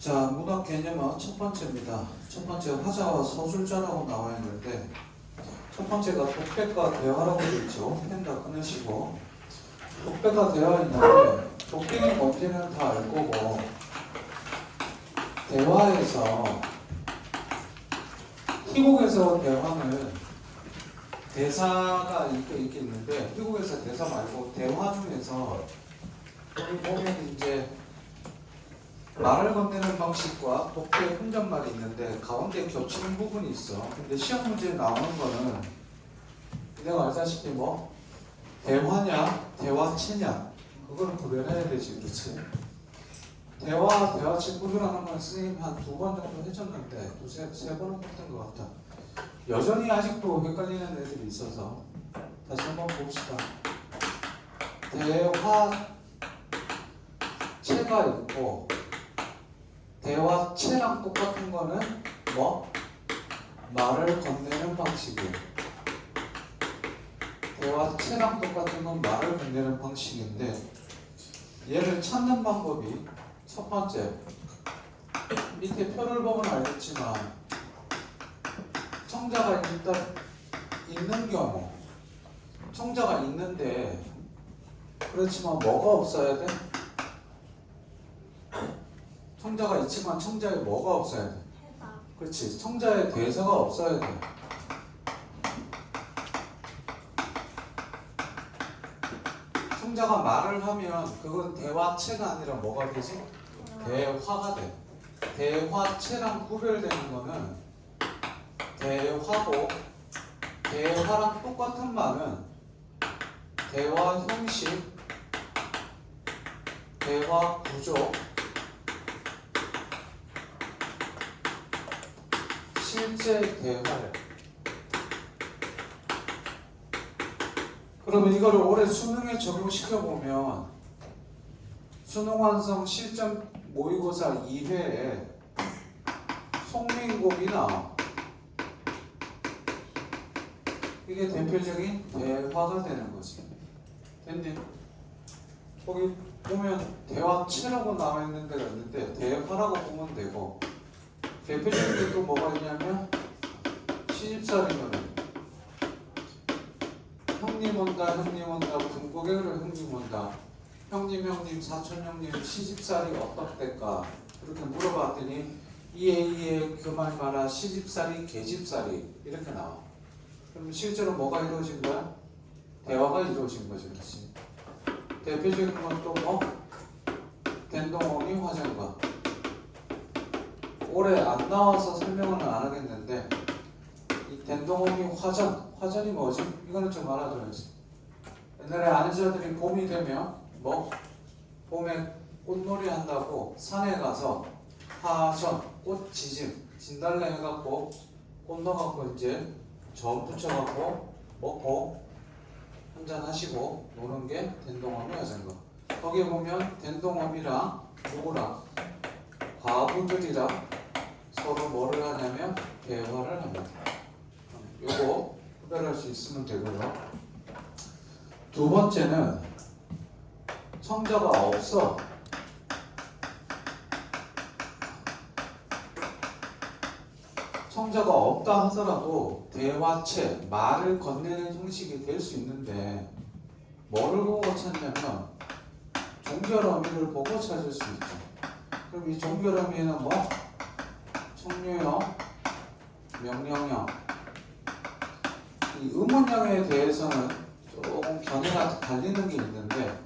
자, 문학 개념은 첫 번째입니다. 첫 번째 화자와 서술자라고 나와 있는데 첫 번째가 독백과 대화라고 되어 있죠. 펜 다 끊으시고 독백과 대화 있는데 독백이 뭔지는 다 알 거고 대화에서 희곡에서 대화는 대사가 있겠는데 희곡에서 대사 말고 대화 중에서 여기 보면 이제 말을 건네는 방식과 독해의 혼잣말이 있는데 가운데 겹치는 부분이 있어. 근데 시험 문제에 나오는 거는 내가 알다시피 뭐 대화냐 대화체냐 그걸 구별해야 되지, 그렇지? 대화체 구별하는 건 선생님이 한 2번 정도 해줬는데 세 번은 했던 것 같아. 여전히 아직도 헷갈리는 애들이 있어서 다시 한번 봅시다. 대화체가 있고 대화체랑 똑같은 거는 뭐? 말을 건네는 방식이에요. 대화체랑 똑같은 건 말을 건네는 방식인데 얘를 찾는 방법이 첫 번째 밑에 표를 보면 알겠지만 청자가 일단 있는 경우 청자가 있는데 그렇지만 뭐가 없어야 돼? 청자가 있지만 청자에 뭐가 없어야 돼? 그렇지. 청자에 대사가 없어야 돼. 청자가 말을 하면 그건 대화체가 아니라 뭐가 되지? 대화가 돼. 대화체랑 구별되는 거는 대화고 대화랑 똑같은 말은 대화 형식, 대화 구조, 실제 대화를. 그러면 이거를 올해 수능에 적용시켜보면 수능 완성 실전 모의고사 2회에 송민곡이나 이게 대표적인 대화가 되는 거지. 됐니? 거기 보면 대화체라고 나와 있는 데가 있는데 대화라고 보면 되고 대표적인 게 또 뭐가 있냐면 시집살이면 형님 온다 금고개로 형님 온다 형님 사촌 형님 시집살이 어떻대까 그렇게 물어봤더니 이에 그 말 마라 시집살이 계집살이 이렇게 나와. 그럼 실제로 뭐가 이루어진 거야? 대화가 이루어진 거지. 그렇지? 대표적인 건 또 뭐? 된동어미 화전과 올해 안 나와서 설명은 안 하겠는데 이 된동어미 화전이 뭐지? 이거는 좀 알아둬야지. 옛날에 아내자들이 봄이 되면 뭐? 봄에 꽃놀이 한다고 산에 가서 화전, 꽃 진달래 해갖고 꽃 넣어갖고 이제 점 붙여갖고 먹고 한잔 하시고 노는 게 된동어미 화전거. 거기에 보면 된동어미랑 누구랑 과부들이랑 서로 뭐를 하냐면 대화를 합니다. 요거 구별할 수 있으면 되고요. 두 번째는 청자가 없어. 청자가 없다 하더라도 대화체, 말을 건네는 형식이 될 수 있는데 뭐를 보고 찾냐면 종결어미를 보고 찾을 수 있죠. 그럼 이 종결어미에는 뭐? 청류형, 명령형. 이 의문형에 대해서는 조금 견해가 갈리는 게 있는데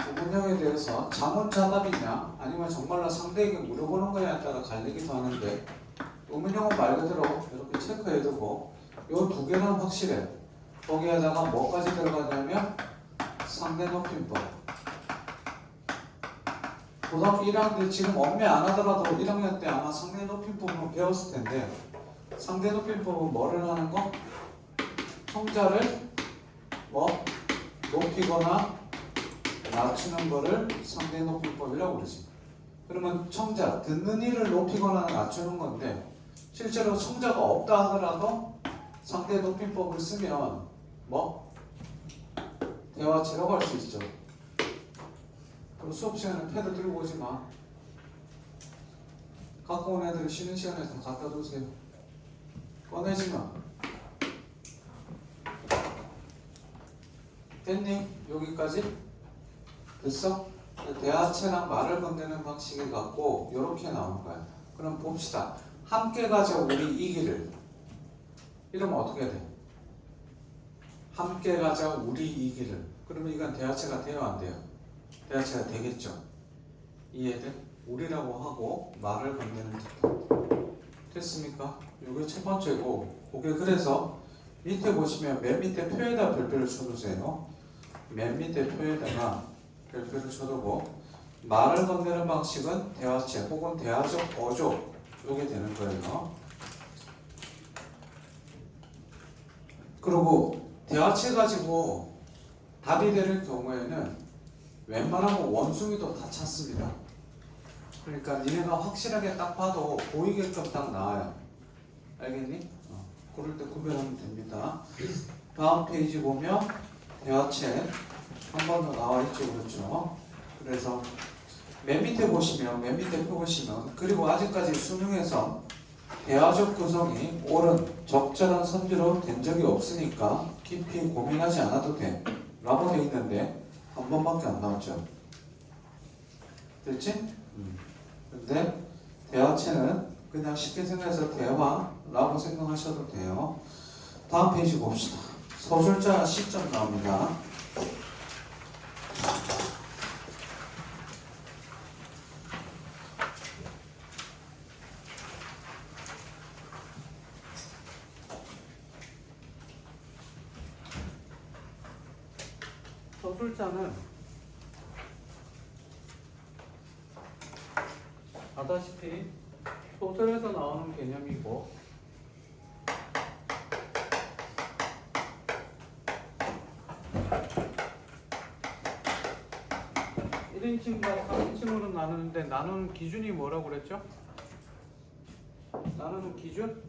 의문형에 대해서 자문자답이냐 아니면 정말로 상대에게 물어보는 거냐에 따라 갈리기도 하는데 의문형은 말 그대로 이렇게 체크해두고 이 두 개는 확실해. 거기에다가 뭐까지 들어가냐면 상대 높임법. 고등학교 1학년 때 지금 엄매 안 하더라도 1학년 때 아마 상대 높임법을 배웠을 텐데 상대 높임법은 뭐를 하는 거? 청자를 뭐 높이거나 낮추는 거를 상대 높임법이라고 그러지. 그러면 청자, 듣는 이를 높이거나 낮추는 건데 실제로 청자가 없다 하더라도 상대 높임법을 쓰면 뭐? 대화체라고 할 수 있죠. 그럼 수업 시간에 패드 들고 오지 마. 갖고 온 애들이 쉬는 시간에 다 갖다 두세요. 꺼내지 마. 됐니? 여기까지? 됐어? 대하체랑 말을 건네는 방식이 갖고 이렇게 나온 거야. 그럼 봅시다. 함께 가자 우리 이기를. 이러면 어떻게 돼? 함께 가자 우리 이기를. 그러면 이건 대하체가 돼요 안 돼요? 대하체가 되겠죠. 이해돼? 우리라고 하고 말을 건네는 특징. 됐습니까? 이게 첫 번째고, 그게 그래서 밑에 보시면 맨 밑에 표에다 별표를 쳐두세요. 맨 밑에 표에다가 별표를 쳐두고, 말을 건네는 방식은 대화체 혹은 대화적 어조, 요게 되는 거예요. 그리고 대화체 가지고 답이 되는 경우에는 웬만하면 원숭이도 다 찾습니다. 그러니까 니네가 확실하게 딱 봐도 보이게끔 딱 나와요. 알겠니? 그럴 때 구별하면 됩니다. 다음 페이지 보면 대화체 한 번 더 나와 있죠, 그렇죠? 그래서 맨 밑에 보시면, 맨 밑에 표 보시면, 그리고 아직까지 수능에서 대화적 구성이 옳은 적절한 선비로 된 적이 없으니까 깊이 고민하지 않아도 돼 라고 돼 있는데 한 번밖에 안 나왔죠. 됐지? 근데 대화체는 그냥 쉽게 생각해서 대화라고 생각하셔도 돼요. 다음 페이지 봅시다. 서술자 시점 나옵니다. 서술자는 아다시피 소설에서 나오는 개념이고, (1인칭과) (3인칭으로) 나누는데 나누는 기준이 뭐라고 그랬죠? 나누는 기준?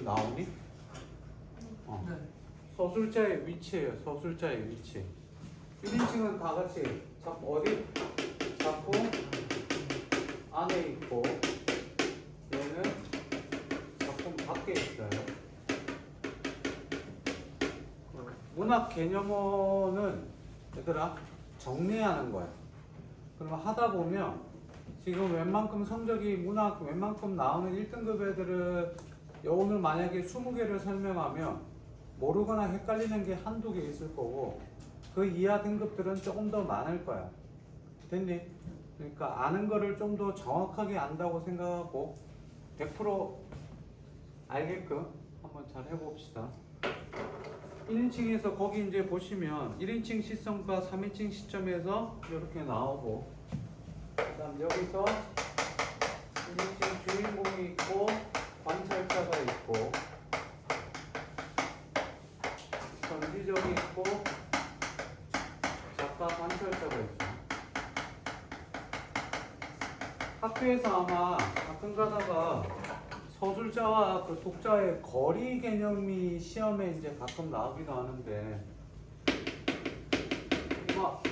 나오니? 네. 서술자의 위치예요. 서술자의 위치. 1인칭은 다 같이 어디? 자꾸 안에 있고, 얘는 작품 밖에 있어요. 문학 개념어는 얘들아 정리하는 거야. 그러면 하다 보면 지금 웬만큼 성적이 문학 웬만큼 나오는 1등급 애들은 오늘 만약에 20개를 설명하면 모르거나 헷갈리는 게 한두 개 있을 거고, 그 이하 등급들은 조금 더 많을 거야. 됐니? 그러니까 아는 거를 좀 더 정확하게 안다고 생각하고 100% 알게끔 한번 잘 해봅시다. 1인칭에서 거기 이제 보시면 1인칭 시점과 3인칭 시점에서 이렇게 나오고, 그 다음 여기서 1인칭 주인공이 있고 관찰자가 있고 전지적이 있고 작가 관찰자가 있어. 학교에서 아마 가끔 가다가 서술자와 그 독자의 거리 개념이 시험에 이제 가끔 나오기도 하는데, 막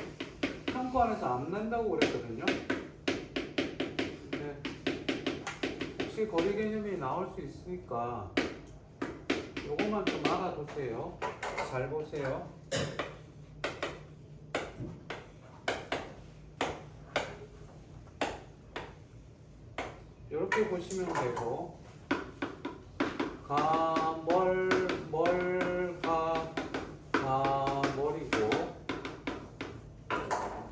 평가안에서 안 낸다고 그랬거든요. 근데 혹시 거리 개념이 나올 수 있으니까 요것만 좀 알아두세요. 잘 보세요. 이렇게 보시면 되고, 멀이고,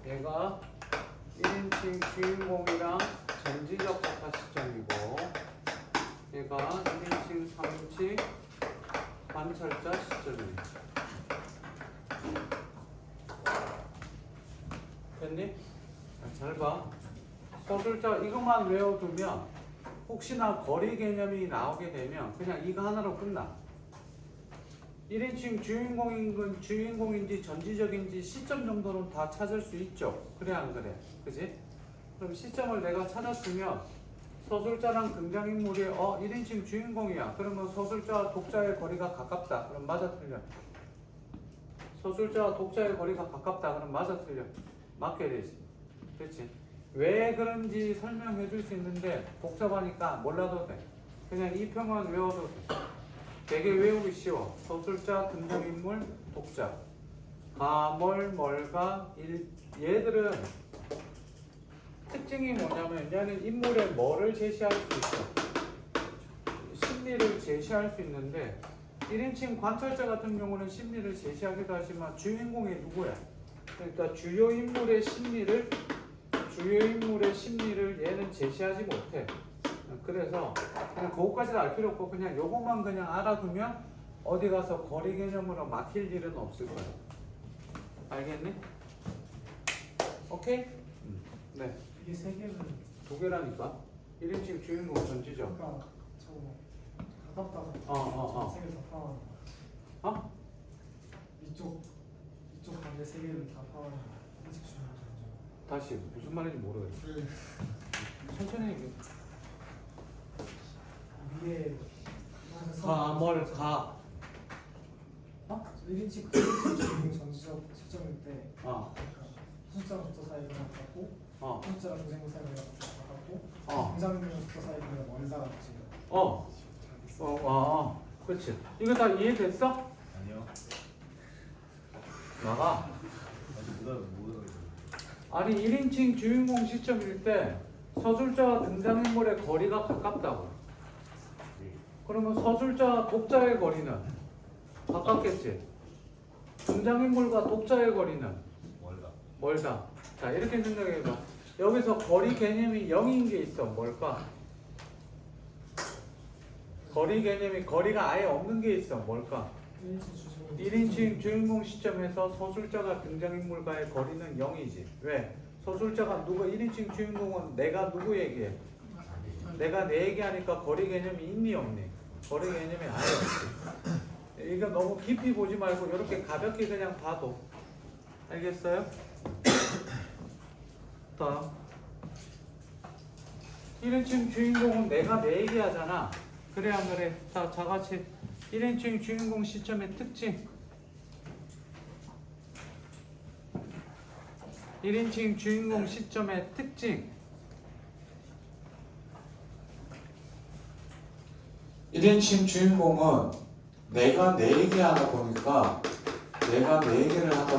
얘가 1인칭 주인공이랑 전지적 작가 시점이고, 얘가 1인칭 3인칭 관찰자 시점입니다. 됐니? 잘 봐. 서술자 이것만 외워두면 혹시나 거리 개념이 나오게 되면 그냥 이거 하나로 끝나. 1인칭 주인공인지 전지적인지 시점 정도는 다 찾을 수 있죠. 그래 안 그래? 그지? 그럼 시점을 내가 찾았으면 서술자랑 등장인물이 1인칭 주인공이야. 그러면 서술자와 독자의 거리가 가깝다. 그럼 맞아 틀려? 서술자와 독자의 거리가 가깝다. 그럼 맞아 틀려? 맞게 되지. 그렇지? 왜 그런지 설명해 줄 수 있는데 복잡하니까 몰라도 돼. 그냥 이 표만 외워도 돼. 되게 외우기 쉬워. 서술자, 등장인물, 독자. 멀가, 얘들은 특징이 뭐냐면 얘는 인물의 뭐를 제시할 수 있어. 심리를 제시할 수 있는데 1인칭 관찰자 같은 경우는 심리를 제시하기도 하지만 주인공이 누구야? 그러니까 주요 인물의 심리를 얘는 제시하지 못해. 그래서 그냥 그것까지는 알 필요 없고 그냥 요것만 그냥 알아두면 어디 가서 거리 개념으로 막힐 일은 없을 거야. 알겠니? 오케이? 네. 이게 세 개는 두 개라니까. 1인칭 주인공 전지죠. 그러니까 저거 가깝다고 세개다 포함하는 거야. 어? 이쪽 반대 세 개를 다 포함하는 거야. 일찍 주는 거죠. 다시 무슨 말인지 모르겠어. 천천히 얘기해. 위에 가. 1인칭 주인공 전지적 시점일 때 어. 소수자랑 독자 사이가 가깝고 어. 소수자랑 동생과 사이가 가깝고 어. 등장인물과 독자 사이가 멀다 지금. 그렇지. 이거 다 이해됐어? 아니요. 나가. 아직 못 알아요. 아니 1인칭 주인공 시점일 때 서술자와 등장인물의 거리가 가깝다고. 그러면 서술자와 독자의 거리는 가깝겠지. 등장인물과 독자의 거리는 멀다. 자 이렇게 생각해봐. 여기서 거리 개념이 0인 게 있어. 뭘까? 거리 개념이 거리가 아예 없는 게 있어. 뭘까? 1인칭 주인공 시점에서 서술자가 등장인물과의 거리는 0이지. 왜? 서술자가 누구 1인칭 주인공은 내가 누구 얘기해? 내가 내 얘기하니까 거리 개념이 있니 없니? 거리 개념이 아예 없지. 이거 너무 깊이 보지 말고 이렇게 가볍게 그냥 봐도. 알겠어요? 다음 1인칭 주인공은 내가 내 얘기하잖아. 그래 안 그래? 자, 자같이 1인칭 주인공 시점의 특징. 1인칭 주인공 시점의 특징. 1인칭 주인공은 내가 내 얘기를 하다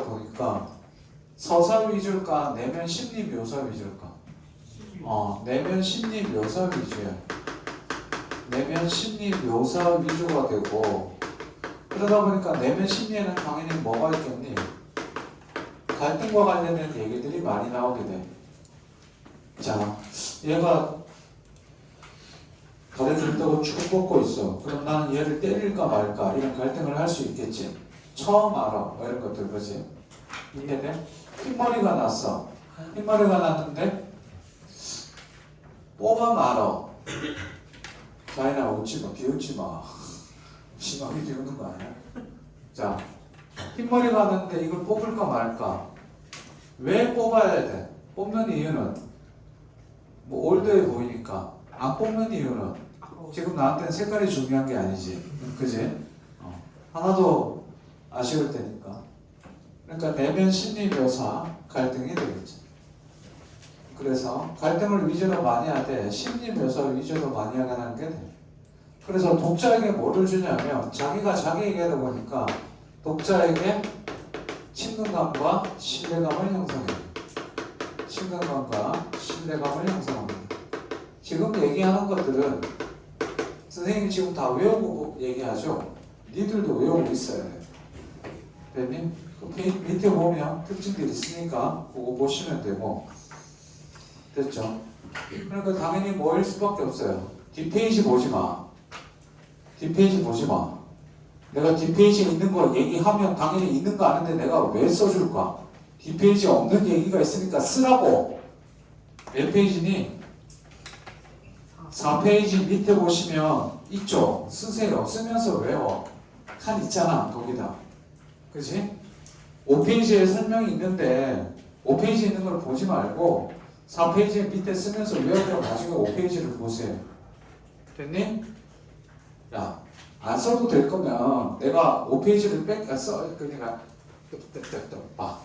보니까 서사 위주일까? 내면 심리 묘사 위주일까? 내면 심리 묘사 위주야. 내면 심리 묘사 위주가 되고, 그러다 보니까 내면 심리에는 당연히 뭐가 있겠니? 갈등과 관련된 얘기들이 많이 나오게 돼. 자, 얘가 다리 준다고 쭉 뻗고 있어. 그럼 나는 얘를 때릴까 말까 이런 갈등을 할 수 있겠지. 처음 알아. 뭐 이런 것들, 그지? 이해돼? 흰머리가 났어. 흰머리가 났는데 뽑아 말어. 자이나 웃지 마, 비웃지 마. 심하게 비웃는 거 아니야? 자, 흰머리가 났는데 이걸 뽑을까 말까? 왜 뽑아야 돼? 뽑는 이유는 뭐 올드해 보이니까. 안 뽑는 이유는 지금 나한테는 색깔이 중요한 게 아니지. 그지? 하나도 아쉬울 테니까. 그러니까 내면 심리 묘사 갈등이 되겠지. 그래서 갈등을 위주로 많이 하되 심리 묘사 위주로 많이 하는 게 돼. 그래서 독자에게 뭐를 주냐면 자기가 자기 얘기하다 보니까 독자에게 친근감과 신뢰감을 형성해. 친근감과 신뢰감을 형성합니다. 지금 얘기하는 것들은 선생님이 지금 다 외우고 얘기하죠. 니들도 외우고 있어야 돼. 됐니? 그 밑에 보면 특징들이 있으니까 그거 보시면 되고. 됐죠? 그러니까 당연히 뭐일 수밖에 없어요. 뒷페이지 보지 마. 뒷페이지 보지 마. 내가 뒷페이지에 있는 거 얘기하면 당연히 있는 거 아는데 내가 왜 써줄까? 뒷페이지에 없는 얘기가 있으니까 쓰라고. 몇 페이지니? 4페이지 밑에 보시면 있죠? 쓰세요. 쓰면서 외워. 칸 있잖아, 거기다. 그치? 5페이지에 설명이 있는데 5페이지에 있는 걸 보지 말고 4페이지 밑에 쓰면서 외우고 나중에 5페이지를 보세요. 됐니? 야, 안 써도 될 거면 내가 5페이지를 그러니까 봐.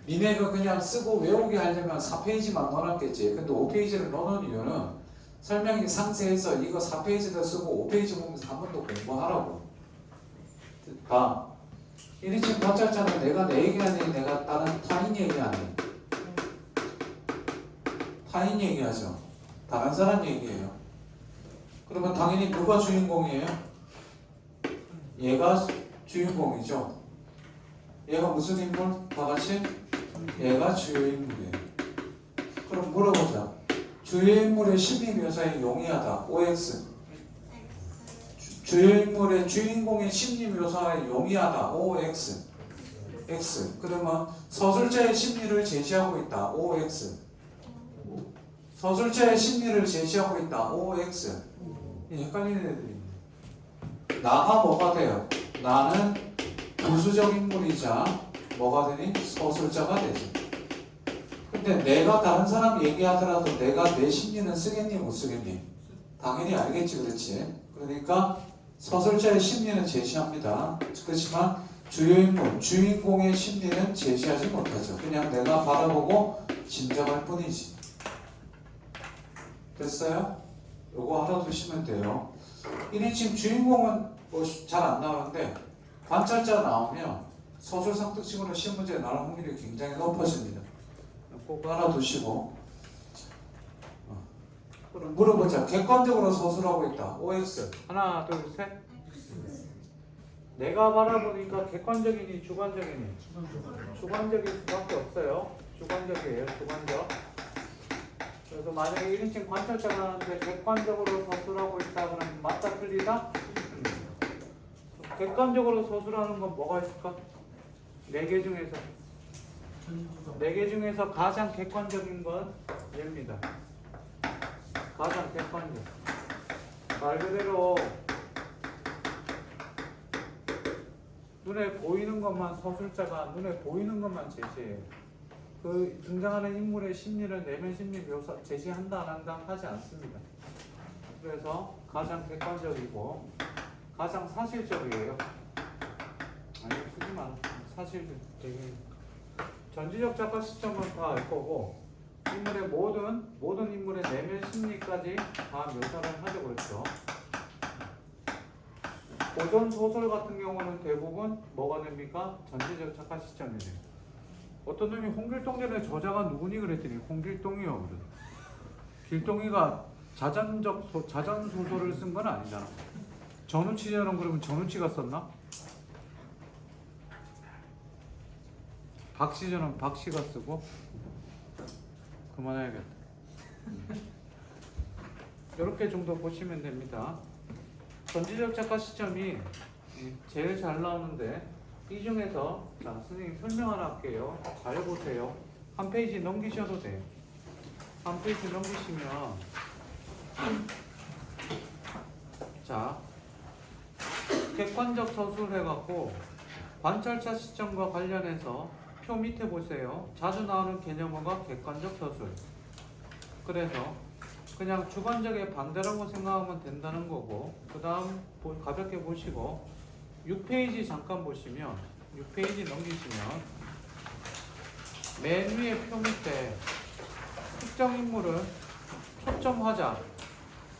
니네가 그냥 쓰고 외우게 하려면 4페이지만 넣어놨겠지. 근데 5페이지를 넣어놓은 이유는 설명이 상세해서 이거 4페이지도 쓰고 5페이지 보면서 한 번 더 공부하라고. 봐. 이리 지금 관찰자는 내가 내 얘기하니 내가 다른 타인 얘기하니? 타인 얘기하죠. 다른 사람 얘기해요. 그러면 당연히 누가 주인공이에요? 얘가 주인공이죠. 얘가 무슨 인물? 다 같이? 얘가 주요 인물이에요. 그럼 물어보자. 주요 인물의 심리 묘사에 용이하다. OX. 주요 인물의 주인공의 심리 묘사에 용이하다. OX. X. 그러면 서술자의 심리를 제시하고 있다. OX. 서술자의 심리를 제시하고 있다. OX. 헷갈리는 애들이 있네. 나가 뭐가 돼요? 나는 부수적 인물이자 뭐가 되니? 서술자가 되지. 근데 내가 다른 사람 얘기하더라도 내가 내 심리는 쓰겠니 못 쓰겠니? 당연히 알겠지, 그렇지? 그러니까 서술자의 심리는 제시합니다. 그렇지만 주요 인물, 주인공의 심리는 제시하지 못하죠. 그냥 내가 바라보고 짐작할 뿐이지. 됐어요? 요거 알아두시면 돼요. 이리 지금 주인공은 뭐 잘 안 나오는데 관찰자 나오면 서술상 특징으로 시험 문제에 나올 확률이 굉장히 높아집니다. 꼭 알아두시고. 그럼 물어보자. 객관적으로 서술하고 있다. OX. 하나, 둘, 셋. 내가 바라보니까 객관적이니 주관적이니? 주관적일 수밖에 없어요. 주관적이에요. 주관적. 그래서 만약에 1인칭 관찰자가 하는데 객관적으로 서술하고 있다 그러면 맞다 틀리다? 객관적으로 서술하는 건 뭐가 있을까? 4개 중에서 4개 중에서 가장 객관적인 건 얘입니다. 가장 객관적. 말 그대로 눈에 보이는 것만 서술자가 눈에 보이는 것만 제시해요. 그 등장하는 인물의 심리를 내면 심리 묘사 제시한다 안 한다 하지 않습니다. 그래서 가장 객관적이고 가장 사실적이에요. 아니 쓰지만 사실 되게 전지적 작가 시점은 다 알 거고 인물의 모든 인물의 내면 심리까지 다 묘사를 하죠. 그렇죠. 고전 소설 같은 경우는 대부분 뭐가 됩니까? 전지적 작가 시점이 돼요. 어떤 놈이 홍길동전의 저자가 누구니 그랬더니 홍길동이요. 길동이가 자전 소설을 쓴 건 아니잖아. 전우치전은 그러면 전우치가 썼나? 박시전은 박씨가 쓰고 그만해야겠다. 이렇게 정도 보시면 됩니다. 전지적 작가 시점이 제일 잘 나오는데 이 중에서 자 선생님 설명 하나 할게요. 잘 보세요. 한 페이지 넘기셔도 돼요. 한 페이지 넘기시면 자 객관적 서술 해갖고 관찰자 시점과 관련해서 표 밑에 보세요. 자주 나오는 개념어가 객관적 서술. 그래서 그냥 주관적의 반대라고 생각하면 된다는 거고 그 다음 가볍게 보시고 6페이지 잠깐 보시면 6페이지 넘기시면 맨 위에 표 밑에 특정 인물을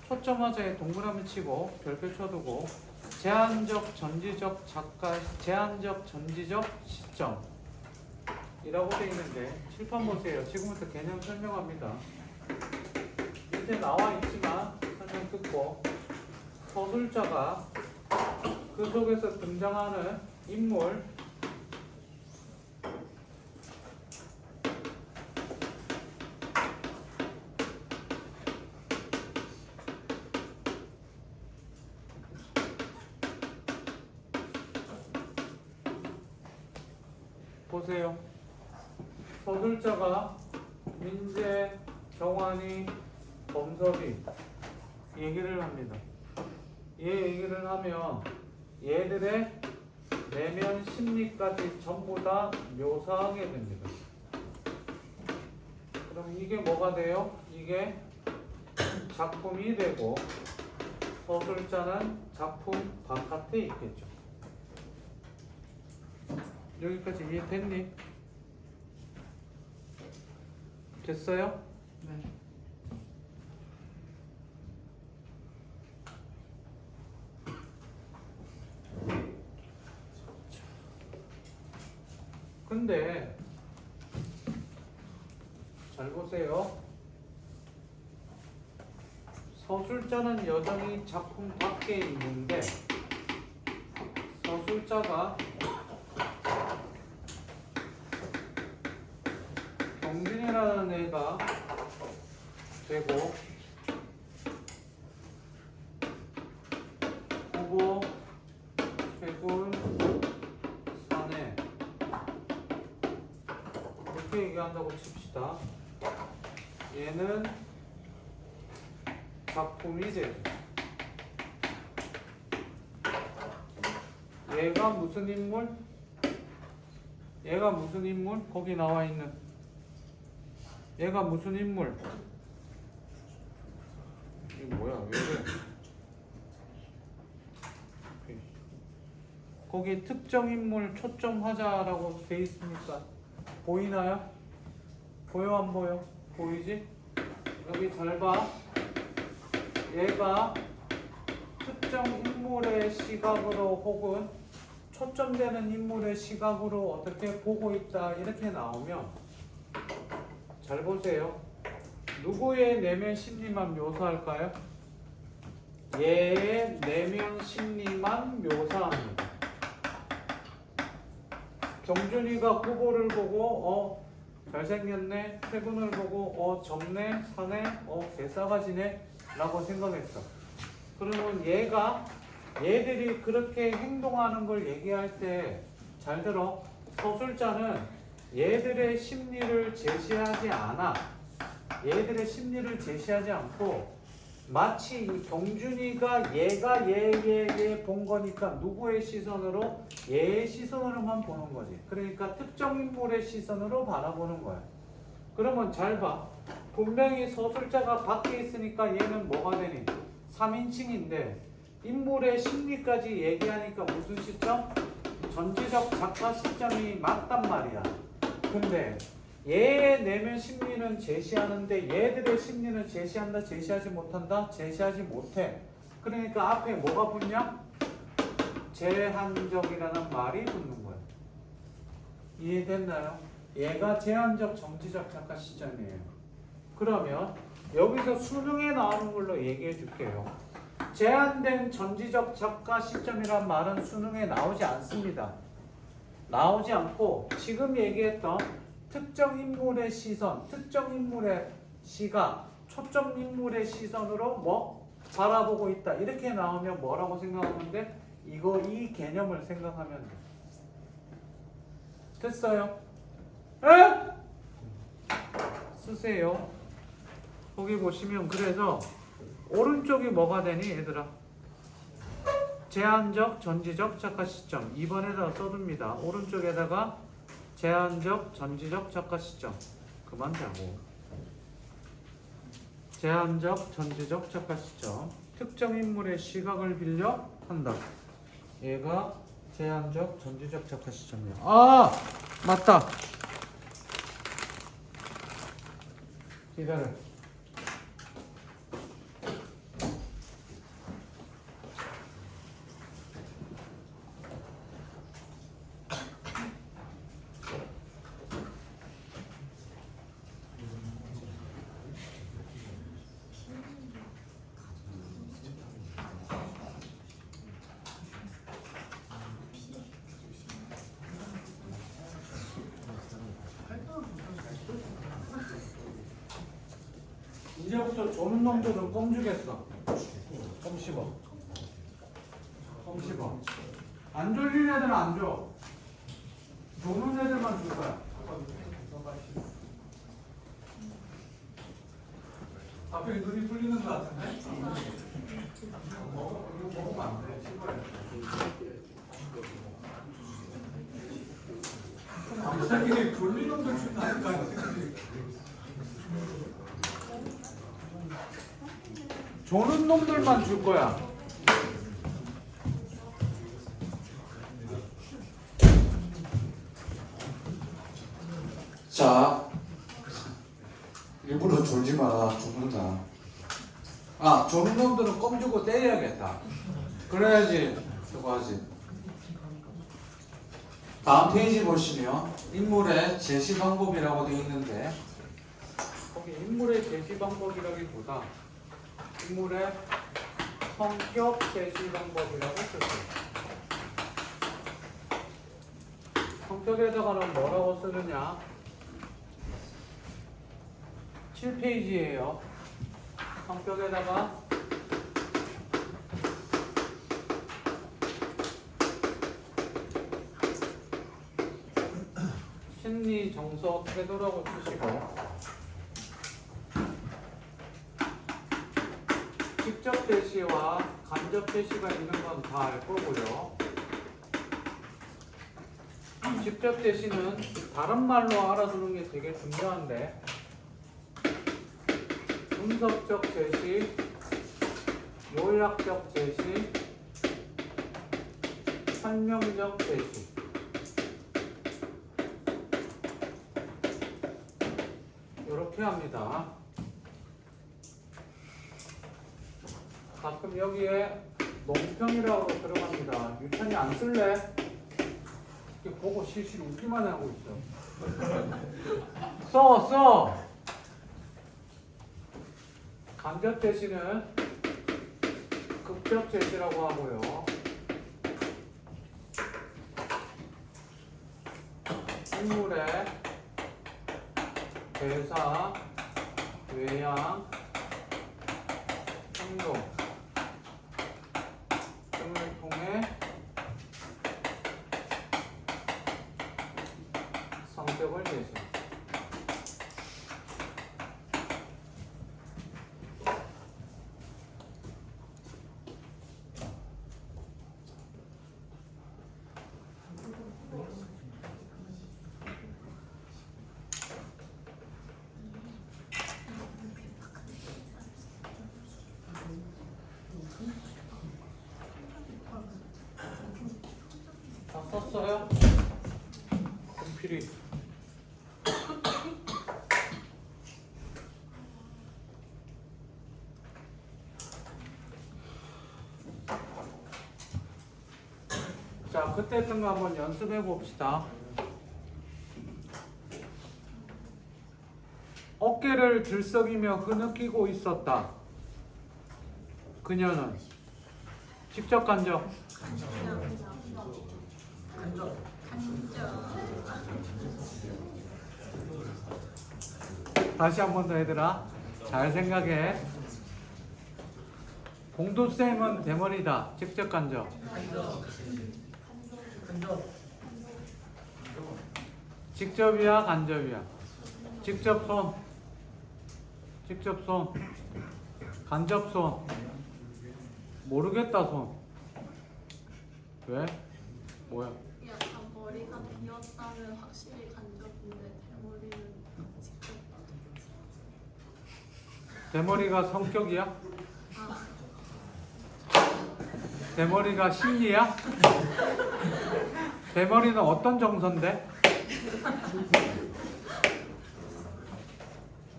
초점화자에 동그라미 치고 별표 쳐두고 제한적 전지적 시점 이라고 되어 있는데 칠판 보세요. 지금부터 개념 설명합니다. 밑에 나와 있지만 설명 듣고 서술자가 그 속에서 등장하는 인물 보세요. 서술자가 민재, 정환이, 범섭이 얘기를 합니다. 얘 얘기를 하면 얘들의 내면 심리까지 전부 다 묘사하게 됩니다. 그럼 이게 뭐가 돼요? 이게 작품이 되고 서술자는 작품 바깥에 있겠죠. 여기까지 이해됐니? 됐어요? 네. 근데 잘 보세요. 서술자는 여전히 작품 밖에 있는데 서술자가 경준이라는 애가 되고 후보, 최군, 사내 이렇게 얘기한다고 칩시다. 얘는 작품이 되죠. 얘가 무슨 인물? 얘가 무슨 인물? 거기 나와 있는 얘가 무슨 인물? 이게 뭐야? 왜 그래? 거기 특정 인물 초점하자라고 돼 있으니까 보이나요? 보여 안 보여? 보이지? 여기 잘 봐. 얘가 특정 인물의 시각으로 혹은 초점되는 인물의 시각으로 어떻게 보고 있다 이렇게 나오면 잘 보세요. 누구의 내면 심리만 묘사할까요? 얘의 내면 심리만 묘사합니다. 경준이가 후보를 보고 잘생겼네, 태군을 보고 젊네, 사네, 개싸가지네 라고 생각했어. 그러면 얘들이 그렇게 행동하는 걸 얘기할 때 잘 들어. 서술자는 얘들의 심리를 제시하지 않아. 얘들의 심리를 제시하지 않고 마치 이 경준이가 얘가 얘 본 거니까 누구의 시선으로? 얘의 시선으로만 보는 거지. 그러니까 특정 인물의 시선으로 바라보는 거야. 그러면 잘 봐. 분명히 서술자가 밖에 있으니까 얘는 뭐가 되니? 3인칭인데 인물의 심리까지 얘기하니까 무슨 시점? 전지적 작가 시점이 맞단 말이야. 근데 얘의 내면 심리는 제시하는데 얘들의 심리는 제시한다, 제시하지 못한다? 제시하지 못해. 그러니까 앞에 뭐가 붙냐? 제한적이라는 말이 붙는 거야. 이해됐나요? 얘가 제한적 정지적 작가 시점이에요. 그러면 여기서 수능에 나오는 걸로 얘기해 줄게요. 제한된 전지적 작가 시점이란 말은 수능에 나오지 않습니다. 나오지 않고 지금 얘기했던 특정 인물의 시선, 특정 인물의 시각, 초점 인물의 시선으로 뭐 바라보고 있다. 이렇게 나오면 뭐라고 생각하는데 이 개념을 생각하면 돼. 됐어요? 에? 쓰세요. 거기 보시면 그래서 오른쪽이 뭐가 되니 얘들아? 제한적, 전지적 작가 시점 2번에다가 써둡니다. 오른쪽에다가 제한적, 전지적 작가 시점 그만 자고 제한적, 전지적 작가 시점 특정 인물의 시각을 빌려 한다. 얘가 제한적, 전지적 작가 시점이야. 아! 맞다! 기다려. 이제부터 조는 놈들은 껌 주겠어. 껌 씹어. 껌 씹어. 안 졸린 애들은 안 줘. 조는 애들만 줄 거야. 앞에 눈이 풀리는 것 같은데? 이거 먹으면 안 돼. 씹어야 돼. 이 새끼 졸린 놈들 준다니까. 조는 놈들만 줄 거야. 자, 일부러 졸지 마라. 죽는다. 아, 조는 놈들은 껌 주고 때려야겠다. 그래야지 저거 하지. 다음 페이지 보시면 인물의 제시 방법이라고 되어 있는데 거기 인물의 제시 방법이라기보다 인물의 성격 제시 방법이라고 썼어요. 성격에다가는 뭐라고 쓰느냐? 7페이지예요. 성격에다가 심리, 정서, 태도라고 쓰시고 직접 제시와 간접 제시가 있는 건 다 알 거고요. 직접 제시는 다른 말로 알아두는 게 되게 중요한데 분석적 제시, 요약적 제시, 설명적 제시 이렇게 합니다. 가끔 여기에 논평이라고 들어갑니다. 유찬이 안 쓸래? 이렇게 보고 실실 웃기만 하고 있어. 써! 간접 제시는 극적 제시라고 하고요. 인물의 대사, 외양, 행동 등을 통해 성격을 제시합니다. 다 썼어요? 필히 자, 그때 했던 거 한번 연습해 봅시다. 어깨를 들썩이며 흐느끼고 있었다. 그녀는 직접 간접 다시 한 번 더 얘들아 잘 생각해. 공도쌤은 대머리다. 직접 간접 직접이야 간접이야? 직접 손 직접 손 간접 손 모르겠다 손 왜? 뭐야? 약간 머리가 비었다면 확실히 간접인데 대머리는 직접 대머리가 성격이야? 대머리가 심리야? 대머리는 어떤 정서인데?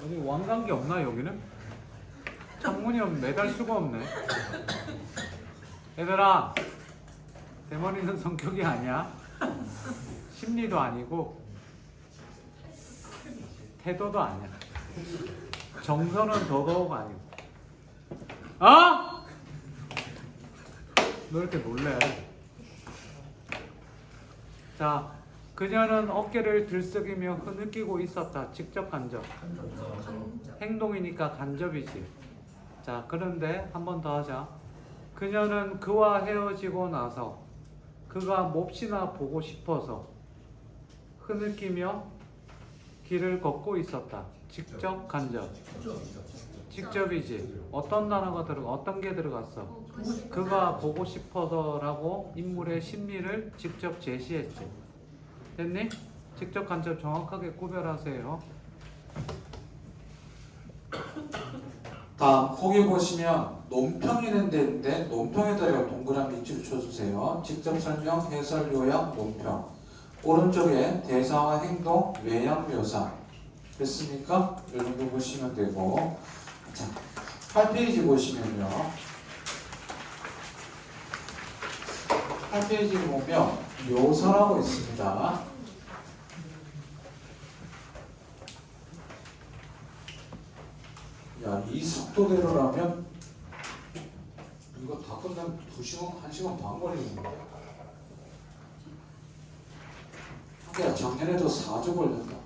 어디 왕관계 없나 여기는? 창문이 매달 수가 없네. 얘들아 대머리는 성격이 아니야. 심리도 아니고 태도도 아니야. 정서는 더더욱 아니고. 어? 너 이렇게 놀래. 자, 그녀는 어깨를 들썩이며 흐느끼고 있었다. 직접 간접. 행동이니까 간접이지. 자, 그런데 한 번 더 하자. 그녀는 그와 헤어지고 나서 그가 몹시나 보고 싶어서 흐느끼며 길을 걷고 있었다. 직접 간접. 직접이지. 어떤 단어가 어떤 게 들어갔어? 그가 보고 싶어서라고 인물의 심리를 직접 제시했지. 됐니? 직접 간접 정확하게 구별하세요. 다음 거기 보시면 논평이라는 데인데 논평에다가 동그라미 밑줄 쳐주세요. 직접 설명, 해설, 요약, 논평. 오른쪽에 대사와 행동, 외양 묘사 됐습니까? 이 정도 보시면 되고 자, 8페이지 보시면요 8페이지 보면 묘사라고 있습니다. 야, 이 속도대로라면 이거 다 끝나면 2시간, 1시간 반 걸리는데. 야, 작년에도 4주 걸렸다.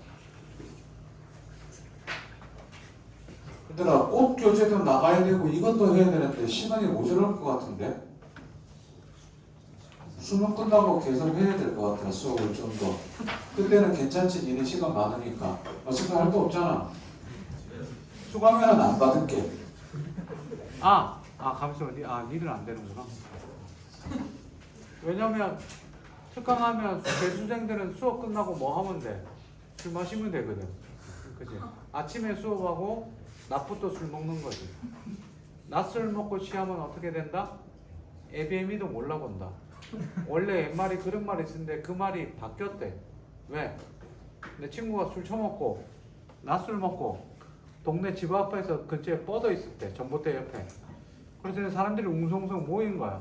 얘들아, 꽃 교재도 나가야 되고 이것도 해야 되는데 시간이 모자랄 것 같은데. 수능 끝나고 계속 해야 될 것 같아, 수업을 좀 더. 그때는 괜찮지, 니네 시간 많으니까. 어차피 할 거 없잖아. 수강료는 안 받을게. 감수 니들 안 되는구나. 왜냐면 특강하면 재수생들은 수업 끝나고 뭐 하면 돼? 술 마시면 되거든. 그치? 아침에 수업하고 낮부터 술 먹는 거지. 낮술 먹고 취하면 어떻게 된다? ABM이도 몰라본다. 원래 옛말이 그런 말이 있었는데 그 말이 바뀌었대. 왜? 내 친구가 술 처먹고 낮술 먹고 동네 집 앞에서 근처에 뻗어 있었대. 전봇대 옆에. 그래서 사람들이 웅성웅성 모인 거야.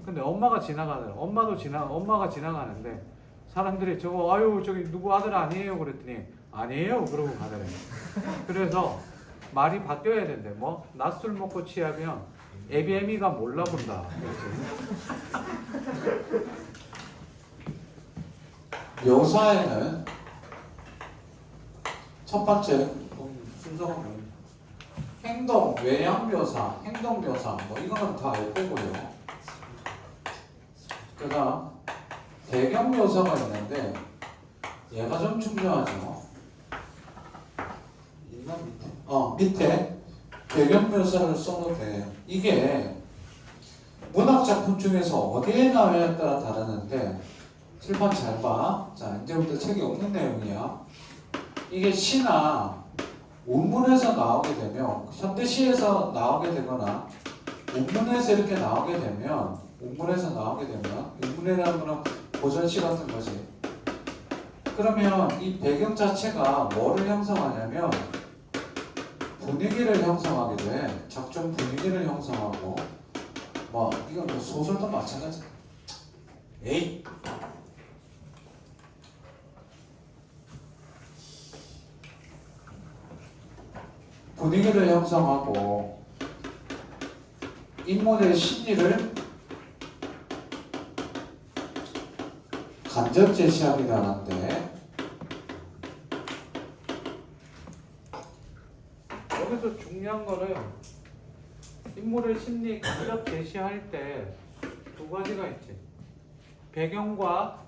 근데 엄마가 지나가는데 사람들이 저거 아유 저기 누구 아들 아니에요 그랬더니 아니에요 그러고 가더래. 그래서 말이 바뀌어야 된대. 뭐 낮술 먹고 취하면 ABM이가 몰라본다. 묘사에는 첫 번째 순서가 뭐예요? 행동, 외양 묘사, 행동 묘사 뭐 이거는 다 알 거고요. 그다음 배경 묘사가 있는데 얘가 좀 중요하죠. 있나 밑에? 밑에 배경 묘사를 써도 돼. 이게 문학 작품 중에서 어디에 나와야 따라 다르는데 칠판 잘 봐. 자, 이제부터 책이 없는 내용이야. 이게 시나 운문에서 나오게 되면 현대시에서 나오게 되거나 운문에서 이렇게 나오게 되면 운문이라는 거는 고전시 같은 거지. 그러면 이 배경 자체가 뭐를 형성하냐면 분위기를 형성하게 돼. 작전 분위기를 형성하고 뭐 이건 뭐 소설도 마찬가지야. 에이. 분위기를 형성하고 인물의 심리를 간접 제시하기도 하는데 여기서 중요한 거는 인물의 심리 간접 제시할 때 두 가지가 있지. 배경과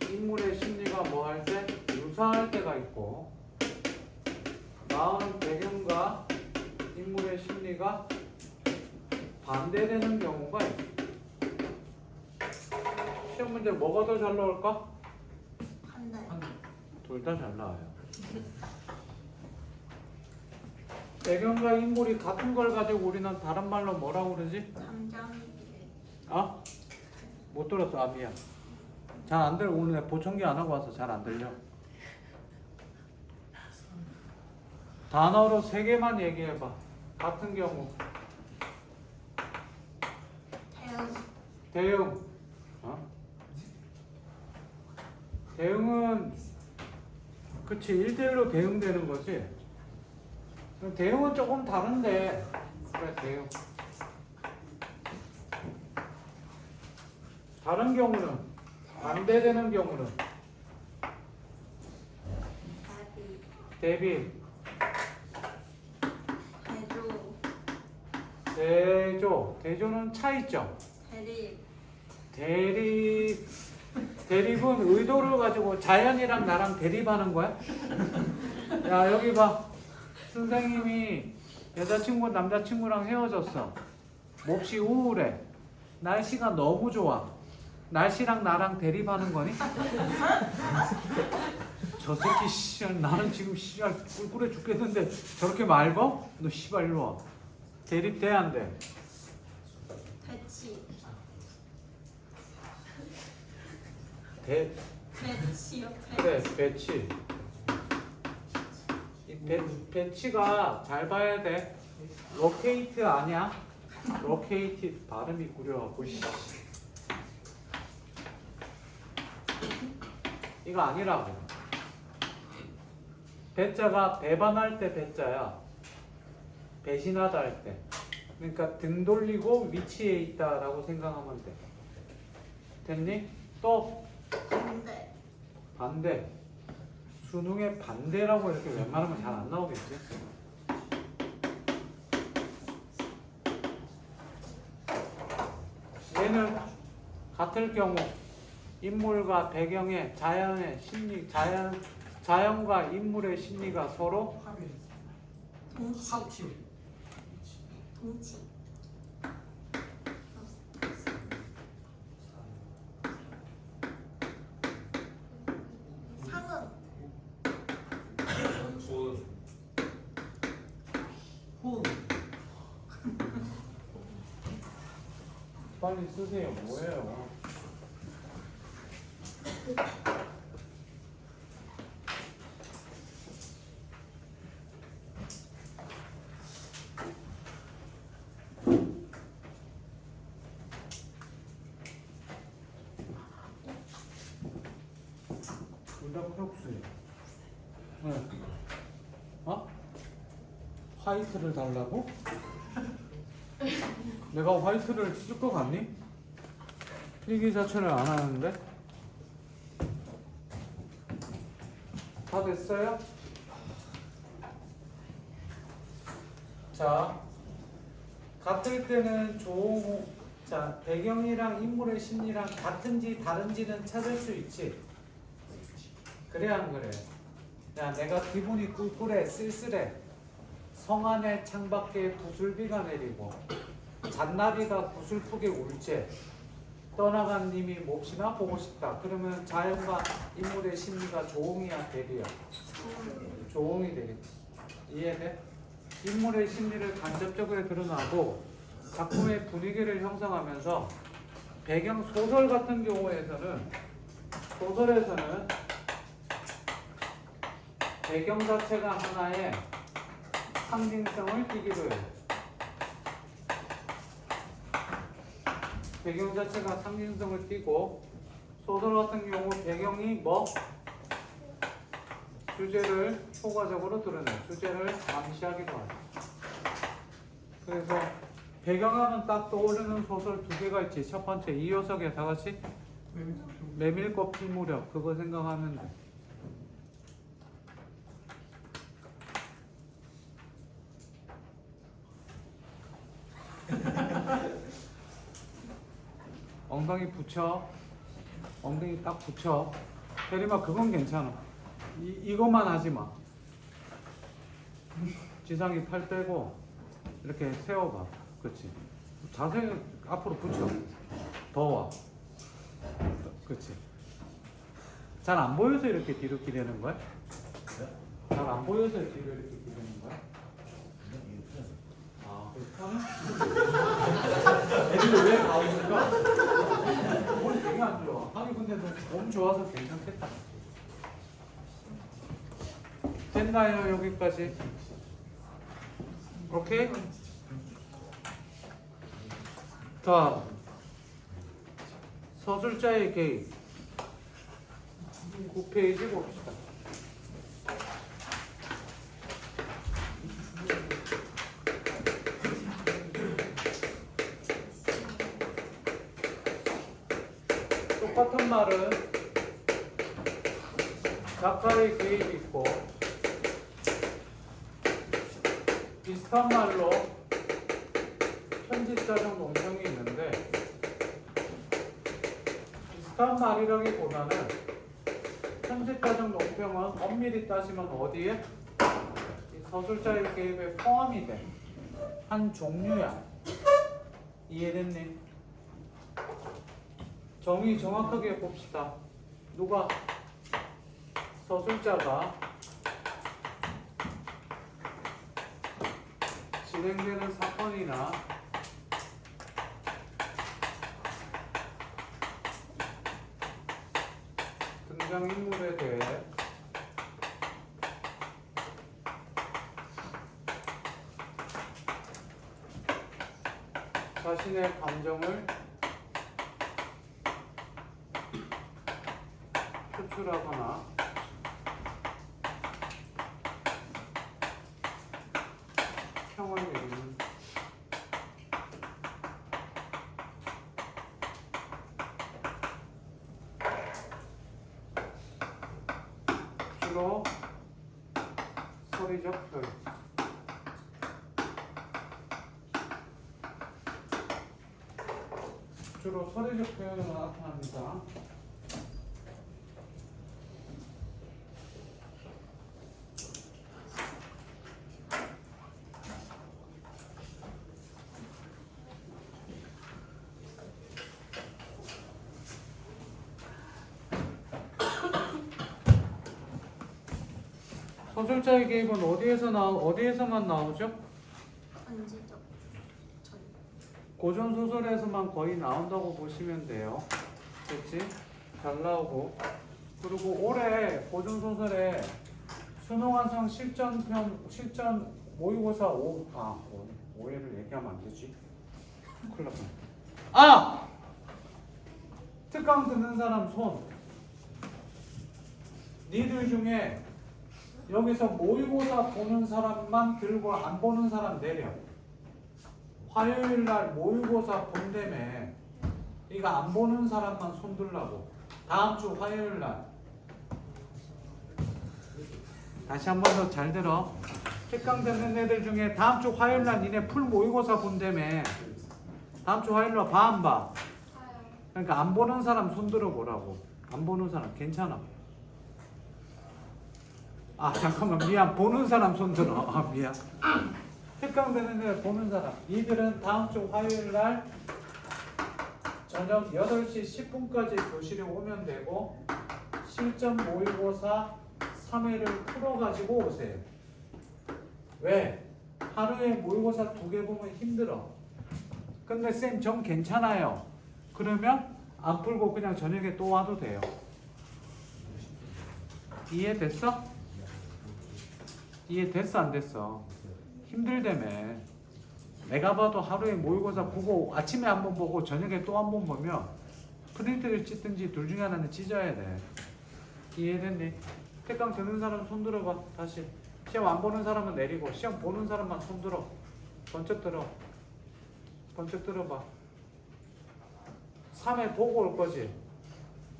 인물의 심리가 뭐 할 때 유사할 때가 있고 마음 배경과 인물의 심리가 반대되는 경우가 있어. 시험 문제 뭐가 더 잘 나올까? 반대. 둘 다 잘 나와요. 배경과 인물이 같은 걸 가지고 우리는 다른 말로 뭐라고 그러지? 감정이래. 못 들었어. 미안. 잘 안 들려. 오늘 내가 보청기 안 하고 와서 잘 안 들려. 단어로 3개만 얘기해봐. 같은 경우. 대응. 대응은 그치 1대1로 대응되는 거지. 대응은 조금 다른데 그래 대응. 다른 경우는 반대되는 경우는 대비. 대조는 차이점. 대립은 의도를 가지고 자연이랑 나랑 대립하는 거야? 야 여기 봐. 선생님이 여자친구 남자친구랑 헤어졌어. 몹시 우울해. 날씨가 너무 좋아. 날씨랑 나랑 대립하는 거니? 저 새끼 씨발 나는 지금 씨발 꿀꿀해 죽겠는데 저렇게 맑어? 너 씨발 일로 와. 대립돼 안 돼? 대치. 배치요. 그래 배치. 이 배치가 잘 봐야 돼. 로케이트 아니야? 로케이트 발음이 구려갖고 씨. 이거 아니라고. 배자가 배반할 때 배자야. 배신하다 할 때. 그러니까 등 돌리고 위치에 있다라고 생각하면 돼. 됐니? 또 반대. 반대. 수능에 반대라고 이렇게 웬만하면 잘 안 나오겠지? 얘는 같을 경우 인물과 배경의 자연의 심리, 자연과 인물의 심리가 서로 합의. 동치. 합치. 동치. 상응. 혼. 빨리 쓰세요. 뭐예요? 둘 다 크록스예요. 네. 어? 화이트를 달라고? 내가 화이트를 쓸 것 같니? 필기 자체를 안 하는데? 다 됐어요? 자, 같을 때는 자, 배경이랑 인물의 심리랑 같은지 다른지는 찾을 수 있지. 그래 안 그래? 야, 내가 기분이 꿀꿀해 쓸쓸해. 성 안에 창밖에 부슬비가 내리고 잔나비가 구슬프게 울지. 떠나간 님이 몹시나 보고 싶다. 그러면 자연과 인물의 심리가 조응이야 대리야? 조응이 되겠지. 이해돼? 인물의 심리를 간접적으로 드러나고 작품의 분위기를 형성하면서 배경 소설 같은 경우에서는 소설에서는 배경 자체가 하나의 상징성을 띠기도 해요. 배경 자체가 상징성을 띠고 소설 같은 경우 배경이 뭐? 주제를 효과적으로 드러내. 주제를 암시하기도 하죠. 그래서 배경하면 딱 떠오르는 소설 두 개가 있지. 첫 번째 이효석의 다 같이 메밀꽃 필 무렵. 그거 생각하면 돼. 엉덩이 붙여. 엉덩이 딱 붙여. 혜림아 그건 괜찮아. 이것만 하지 마. 지상이 팔 빼고 이렇게 세워봐. 그렇지. 자세 앞으로 붙여. 더 와. 그렇지. 잘 안 보여서 이렇게 뒤로 기대는 거야? 잘 안 보여서 뒤로 이렇게 기대는 거야? 아, 그렇구나. 애들이 왜 나오니까? 몸이 되게 안 좋아. 아니 근데 너몸 좋아서 괜찮겠다. 됐나요 여기까지? 오케이? 자, 서술자의 개입 9페이지 봅시다. 똑같은 말은 작가의 개입이 있고 비슷한 말로 편집자적 논평이 있는데 비슷한 말이라기보다는 편집자적 논평은 엄밀히 따지면 어디에? 이 서술자의 개입에 포함이 돼. 한 종류야. 이해됐니? 정의 정확하게 봅시다. 누가? 서술자가 진행되는 사건이나 등장인물에 대해 자신의 감정을 표출하거나 평을 내리는 주로 소리적 표현. 주로 소리적 표현으로 나타납니다. 소설자의 개입은 어디에서만 나오죠? 언제적 전 고전 소설에서만 거의 나온다고 보시면 돼요. 그렇지? 잘 나오고. 그리고 올해 고전 소설에 수능완성 실전 모의고사 5회를 얘기하면 안 되지. 큰일 났네. 아! 특강 듣는 사람 손. 니들 중에 여기서 모의고사 보는 사람만 들고 안 보는 사람 내려. 화요일 날 모의고사 본다며. 이거 안 보는 사람만 손 들라고. 다음 주 화요일 날. 다시 한 번 더 잘 들어. 특강 듣는 애들 중에 다음 주 화요일 날 니네 풀 모의고사 본다며. 다음 주 화요일 날 봐 안 봐? 그러니까 안 보는 사람 손 들어 보라고. 안 보는 사람 괜찮아. 아 잠깐만 미안. 보는 사람 손 들어. 아 미안. 특강 되는 애 보는 사람. 이들은 다음 주 화요일 날 저녁 8시 10분까지 교실에 오면 되고 실전 모의고사 3회를 풀어가지고 오세요. 왜? 하루에 모의고사 2개 보면 힘들어. 근데 쌤 전 괜찮아요. 그러면 안 풀고 그냥 저녁에 또 와도 돼요. 이해됐어? 이해됐어 안 됐어? 힘들다며. 내가 봐도 하루에 모의고사 보고 아침에 한 번 보고 저녁에 또 한 번 보면 프린트를 찍든지 둘 중에 하나는 찢어야 돼. 이해됐니? 특강 듣는 사람 손 들어봐. 다시. 시험 안 보는 사람은 내리고 시험 보는 사람만 손 들어. 번쩍 들어. 번쩍 들어봐. 3회 보고 올 거지?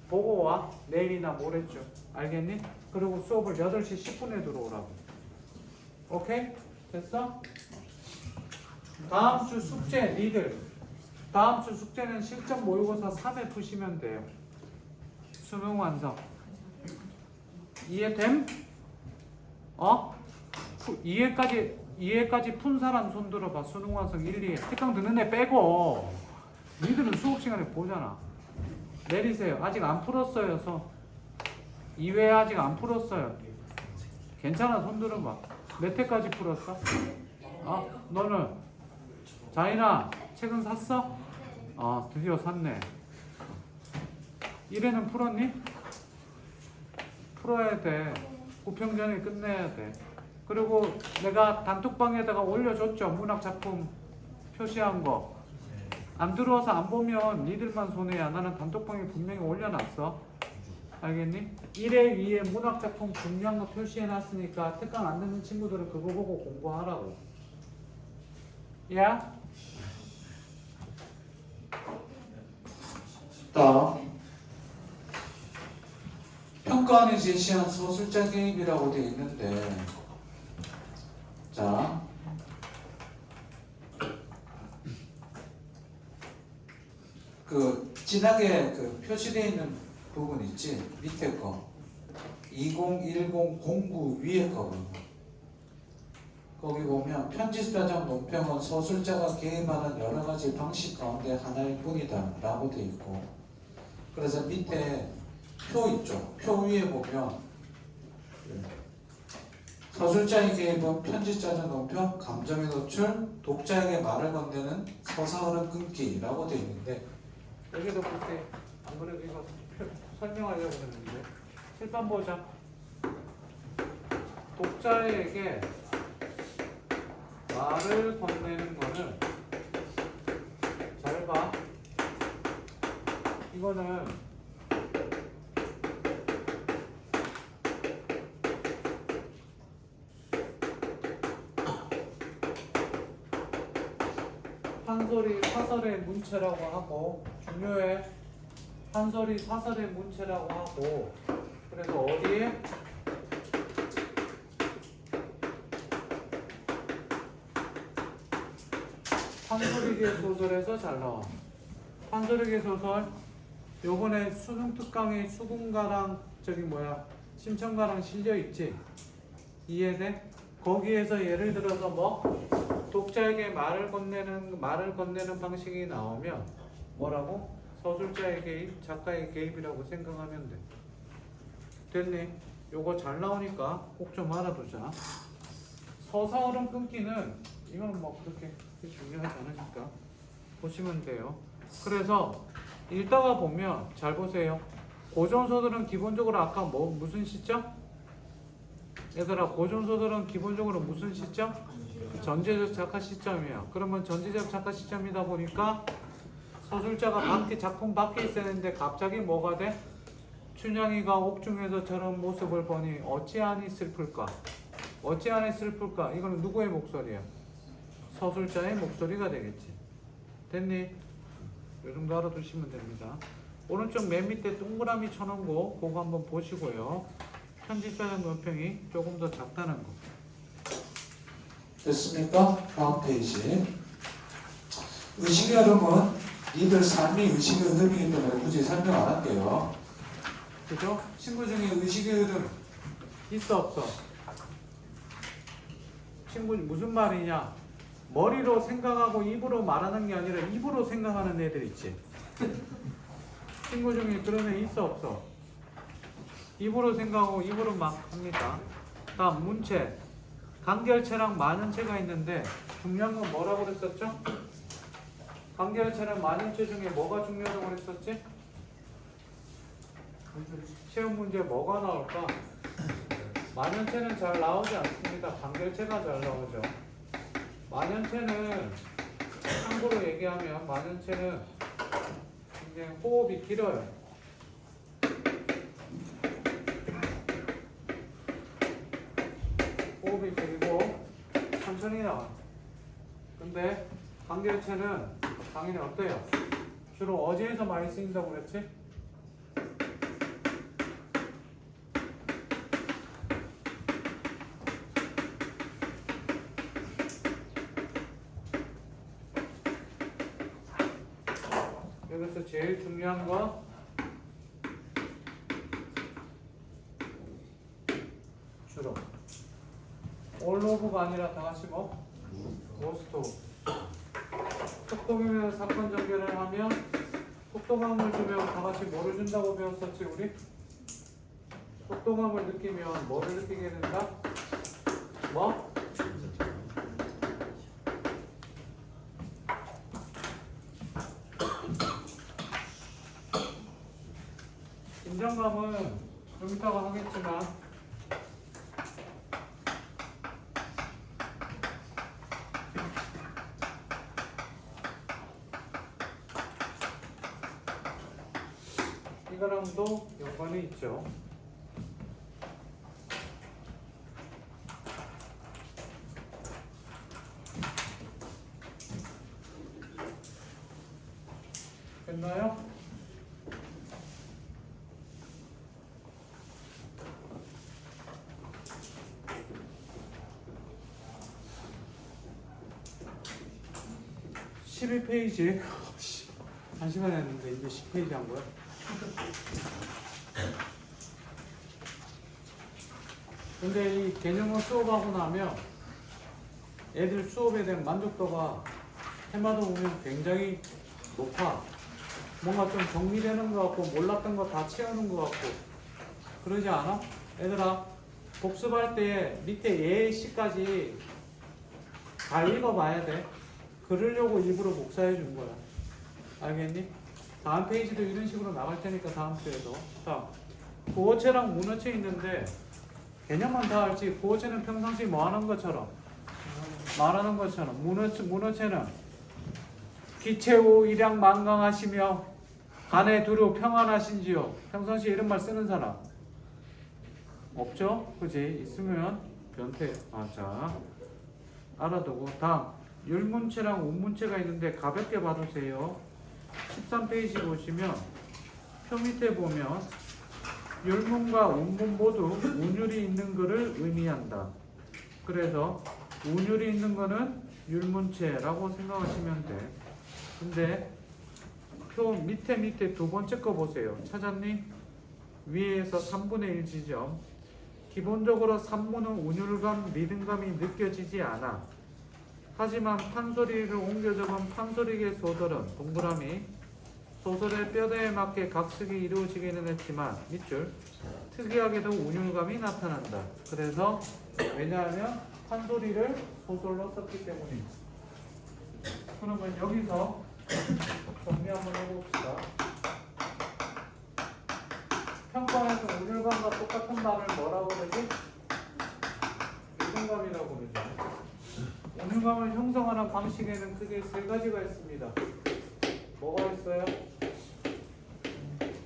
보고 와. 내일이나 모레쯤. 알겠니? 그리고 수업을 8시 10분에 들어오라고. 오케이? 됐어? 다음 주 숙제 니들. 다음 주 숙제는 실전 모의고사 3회 푸시면 돼요. 수능 완성. 이해됨? 이해까지 푼 사람 손 들어봐. 수능 완성 1, 2회. 특강 듣는 애 빼고. 니들은 수업 시간에 보잖아. 내리세요. 아직 안 풀었어요. 손. 2회 아직 안 풀었어요. 괜찮아. 손 들어봐. 몇 회까지 풀었어? 너는? 자인아, 책은 샀어? 드디어 샀네. 1회는 풀었니? 풀어야 돼. 구평 전에 끝내야 돼. 그리고 내가 단톡방에다가 올려줬죠. 문학작품 표시한 거. 안 들어와서 안 보면 니들만 손해야. 나는 단톡방에 분명히 올려놨어. 알겠니? 1회 위에 문학작품 중요한 거 표시해놨으니까 특강 안 듣는 친구들은 그거 보고 공부하라고. 야? 다음 평가안에 제시한 소술자 개입이라고 되어 있는데, 자 그 진하게 그 표시되어 있는 부분 있지? 밑에 거 2010 공부 위에 거. 거기 보면 편집자적 논평은 소술자가 개입하는 여러 가지 방식 가운데 하나일 뿐이다 라고 되어 있고, 그래서 밑에 표 있죠. 표 위에 보면 서술자의 개입은 편집자적 논평, 감정의 노출, 독자에게 말을 건네는 서사흐름 끊기라고 되어 있는데, 여기도 볼때 안 그래도 이거 설명하려고 했는데 칠판 보자. 독자에게 말을 건네는 거는 잘 봐. 이거는 한소리 사설의 문체라고 하고 중요해. 한소리 사설의 문체라고 하고 그래서 어디에? 한소리계 소설에서 잘 나와. 한소리계 소설 요번에 수능 특강에 수군가랑 저기 뭐야 심청가랑 실려 있지? 이해돼? 거기에서 예를 들어서 뭐 독자에게 말을 건네는 방식이 나오면 뭐라고? 서술자의 개입, 작가의 개입이라고 생각하면 돼. 됐니? 요거 잘 나오니까 꼭 좀 알아두자. 서사어른 끊기는 이건 뭐 그렇게 중요하지 않으니까 보시면 돼요. 그래서 읽다가 보면 잘 보세요. 고전소설은 기본적으로 아까 뭐 무슨 시점? 얘들아 고전소설은 기본적으로 무슨 시점? 전제적 작가 시점이야. 그러면 전제적 작가 시점이다 보니까 서술자가 작품 밖에 있어야 되는데 갑자기 뭐가 돼? 춘향이가 옥중에서 저런 모습을 보니 어찌하니 슬플까? 어찌하니 슬플까? 이거는 누구의 목소리야? 서술자의 목소리가 되겠지. 됐니? 요 정도 알아두시면 됩니다. 오른쪽 맨 밑에 동그라미 쳐놓은 거 그거 한번 보시고요. 편집자적 논평이 조금 더 작다는 거. 됐습니까? 다음 페이지. 의식의 흐름은 니들 삶이 의식의 흐름이기 때문에 굳이 설명 안 할게요. 그죠? 친구 중에 의식의 흐름 있어 없어? 친구 무슨 말이냐? 머리로 생각하고 입으로 말하는 게 아니라 입으로 생각하는 애들 있지? 친구 중에 그런 애 있어 없어? 입으로 생각하고 입으로 막 합니다. 다음 문체. 간결체랑 만연체가 있는데 중요한 건 뭐라고 그랬었죠? 간결체랑 만연체 중에 뭐가 중요하다고 그랬었지? 시험 문제 뭐가 나올까? 만연체는 잘 나오지 않습니다. 간결체가 잘 나오죠. 만연체는 참고로 얘기하면 만연체는 굉장히 호흡이 길어요. 호흡이 길고 천천히 나와. 근데 간결체는 당연히 어때요? 주로 어디에서 많이 쓰인다고 그랬지? 여기서 제일 중요한 건 주로 all of가 아니라 다 같이 뭐? most of. 속도감을 사건 전개를 하면 속도감을 주면 다 같이 뭐를 준다고 배웠었지 우리? 속도감을 느끼면 뭐를 느끼게 된다? 뭐? 긴장감은 좀 이따가 하겠지만 이거랑도 연관이 있죠. 됐나요? (12페이지) 1시간 했는데 이제 10페이지 한 거야? 근데 이 개념을 수업하고 나면 애들 수업에 대한 만족도가 해마다 보면 굉장히 높아. 뭔가 좀 정리되는 것 같고 몰랐던 거 다 채우는 것 같고 그러지 않아? 얘들아 복습할 때 밑에 예시까지 다 읽어봐야 돼. 그러려고 일부러 복사해 준 거야. 알겠니? 다음 페이지도 이런 식으로 나갈 테니까 다음 주에도. 자, 구어체랑 문어체 있는데 개념만 다 알지. 구어체는 평상시 뭐 하는 것처럼 말하는 것처럼 문어체는 기체우 일양 만강하시며 간에 두루 평안하신지요. 평상시 이런 말 쓰는 사람 없죠? 그지? 있으면 변태. 자 알아두고 다음 율문체랑 운문체가 있는데 가볍게 봐두세요. 13페이지 보시면 표 밑에 보면 율문과 운문 모두 운율이 있는 것을 의미한다. 그래서 운율이 있는 거는 율문체라고 생각하시면 돼. 근데 표 밑에 두 번째 거 보세요. 찾았니? 위에서 3분의 1 지점. 기본적으로 산문은 운율감, 리듬감이 느껴지지 않아. 하지만 판소리를 옮겨 적은 판소리계 소설은 동그라미 소설의 뼈대에 맞게 각색이 이루어지기는 했지만 밑줄 특이하게도 운율감이 나타난다. 그래서 왜냐하면 판소리를 소설로 썼기 때문입니다. 그러면 여기서 정리 한번 해봅시다. 평가에서 운율감과 똑같은 말을 뭐라고 그러지? 리듬감이라고 그러죠. 운율감을 형성하는 방식에는 크게 세 가지가 있습니다. 뭐가 있어요?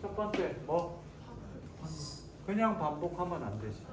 첫 번째 뭐? 그냥 반복하면 안 되지.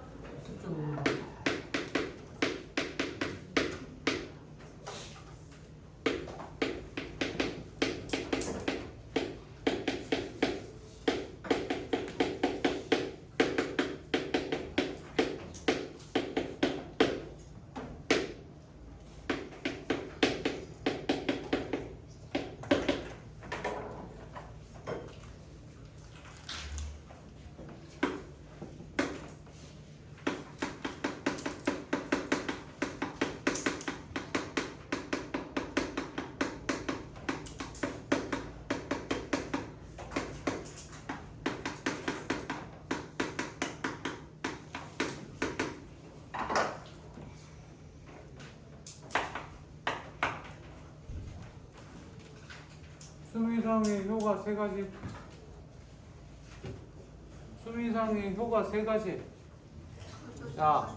수미상의 효가 세 가지. 수미상의 효가 세 가지. 자,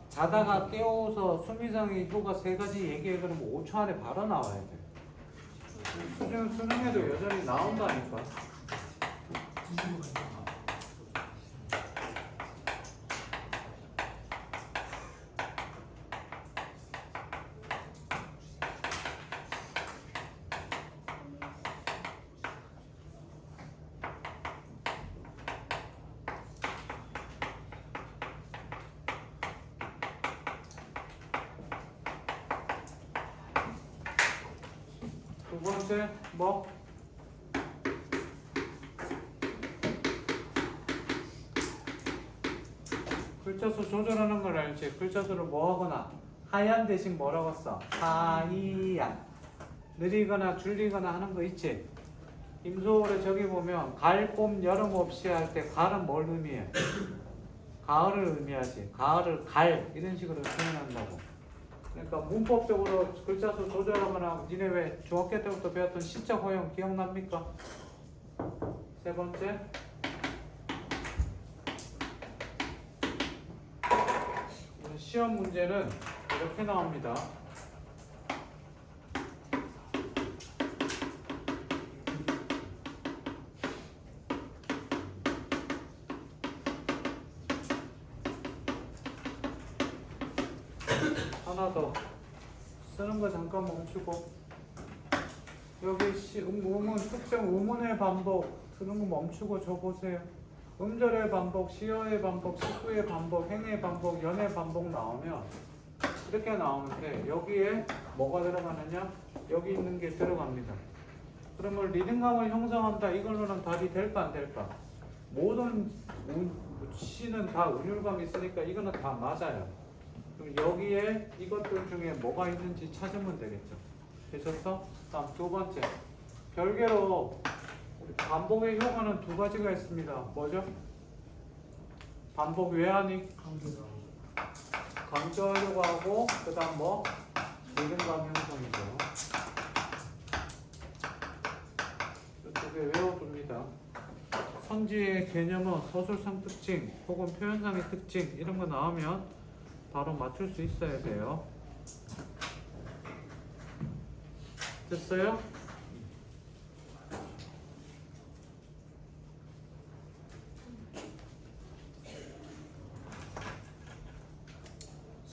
자다가 깨워서 수미상의 효가 세 가지 얘기해. 그러면 5초 안에 바로 나와야 돼. 수능에도 여전히 나온다니까. 두 번째 뭐? 글자수 조절하는 걸 알지? 글자수를 뭐 하거나 하얀 대신 뭐라고 써? 하이얀. 느리거나 줄리거나 하는 거 있지? 임소월에 저기 보면 가을, 봄, 여름 없이 할 때 가을은 뭘 의미해? 가을을 의미하지. 가을을 갈 이런 식으로 표현한다고. 그러니까 문법적으로 글자수 조절하거나 니네 왜 중학교 때부터 배웠던 시적 허용 기억납니까? 세 번째 시험 문제는 이렇게 나옵니다. 하나 더 쓰는 거 잠깐 멈추고 여기 음은 특정 의문의 반복 쓰는 거 멈추고 적어보세요. 음절의 반복, 시어의 반복, 식구의 반복, 행의 반복, 연의 반복 나오면 이렇게 나오는데 여기에 뭐가 들어가느냐? 여기 있는 게 들어갑니다. 그러면 리듬감을 형성한다. 이걸로는 답이 될까 안 될까? 모든 시는 다 운율감이 있으니까 이거는 다 맞아요. 그럼 여기에 이것들 중에 뭐가 있는지 찾으면 되겠죠. 되셨어? 다음 두 번째 별개로 반복의 효과는 두 가지가 있습니다. 뭐죠? 반복 왜 하니? 강조하려고 하고 그 다음 뭐? 리듬감 형성이죠. 두 개 외워둡니다. 선지의 개념은 서술상 특징 혹은 표현상의 특징 이런 거 나오면 바로 맞출 수 있어야 돼요. 됐어요?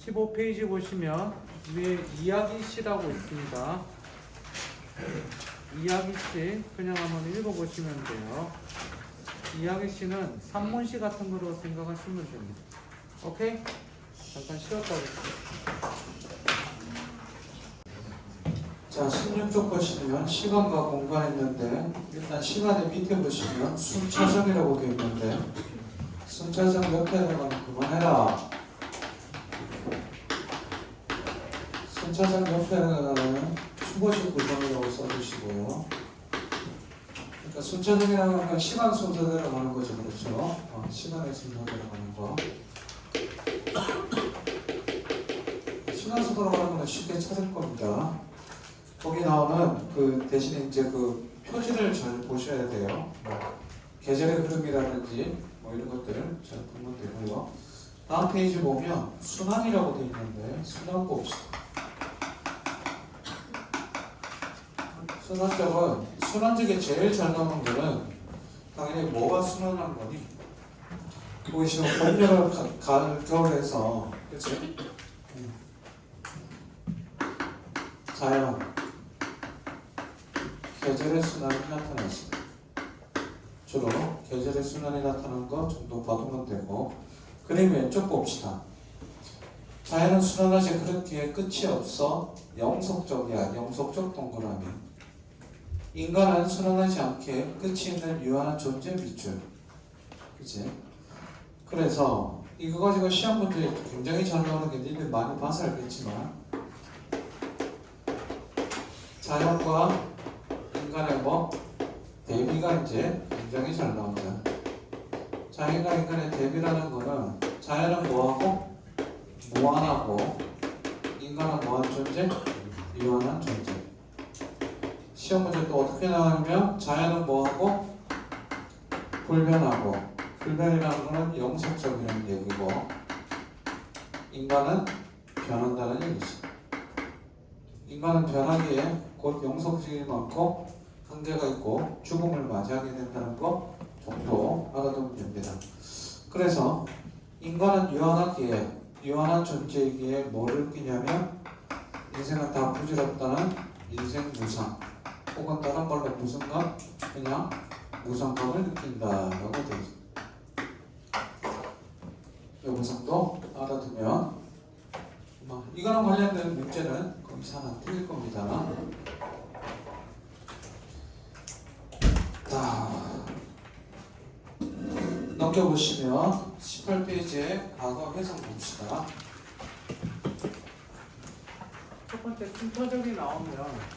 (15페이지) 보시면 위에 이야기시라고 있습니다. 이야기시 그냥 한번 읽어보시면 돼요. 이야기시는 산문시 같은 거로 생각하시면 됩니다. 오케이? 잠깐 쉬었다 오겠습니다. 자, 16쪽 보시면 시간과 공간 있는데 일단 시간의 밑에 보시면 순차적이라고 되어 있는데 순차적 옆에 들어가면 그만해라. 순차적 옆에 들어가면 추보식 구성이라고 써주시고요. 그러니까 순차적이라는 건 시간 순서대로 가는 거죠. 그렇죠? 시간의 순서대로 가는 거. 시간 순서대로 가는 거는 쉽게 찾을 겁니다. 거기 나오는 그 대신에 이제 그 표지를 잘 보셔야 돼요. 계절의 흐름이라든지 뭐 이런 것들을 잘 보면 되고요. 다음 페이지 보면 순환이라고 되어 있는데 순환 봅시다. 순환적은 순환적에 제일 잘 나오는 거는 당연히 뭐가 순환한 거니? 거기 지금 봄, 여름, 가을, 겨울에서 그치? 자연 계절의 순환이 나타났습니다. 주로 계절의 순환이 나타나는 것 정도 봐두면 되고 그림 왼쪽 봅시다. 자연은 순환하지 그렇기에 끝이 없어 영속적이야. 영속적 동그라미. 인간은 순환하지 않게 끝이 있는 유한한 존재 밑줄. 그치? 그래서 이거 가지고 시험 문제 굉장히 잘 나오는 게 니들 많이 봐서 알겠지만 자연과 인간의 뭐 대비가 이제 굉장히 잘 나온다. 자연과 인간의 대비라는 거는 자연은 뭐하고 무한하고 인간은 뭐한 존재? 유한한 존재. 시험 문제 또 어떻게 나오냐면 자연은 뭐하고 불변하고 불변이라는 거는 영속적이라는 얘기고 인간은 변한다는 얘기지. 인간은 변하기에 곧 영속적이 많고 한계가 있고 죽음을 맞이하게 된다는 거 정도 알아두면 됩니다. 그래서 인간은 유한하기에 유한한 존재이기에 뭐를 느끼냐면 인생은 다 부질없다는 인생 무상 혹은 다른 말로 무슨 감? 그냥 무상감을 느낀다라고 되어 있습니다. 이 무상도 알아두면 이거랑 관련된 문제는 거기서 하나 틀릴 겁니다. 자, 넘겨보시면 18페이지에 과거 해석 봅시다. 첫 번째 순차적이 나오면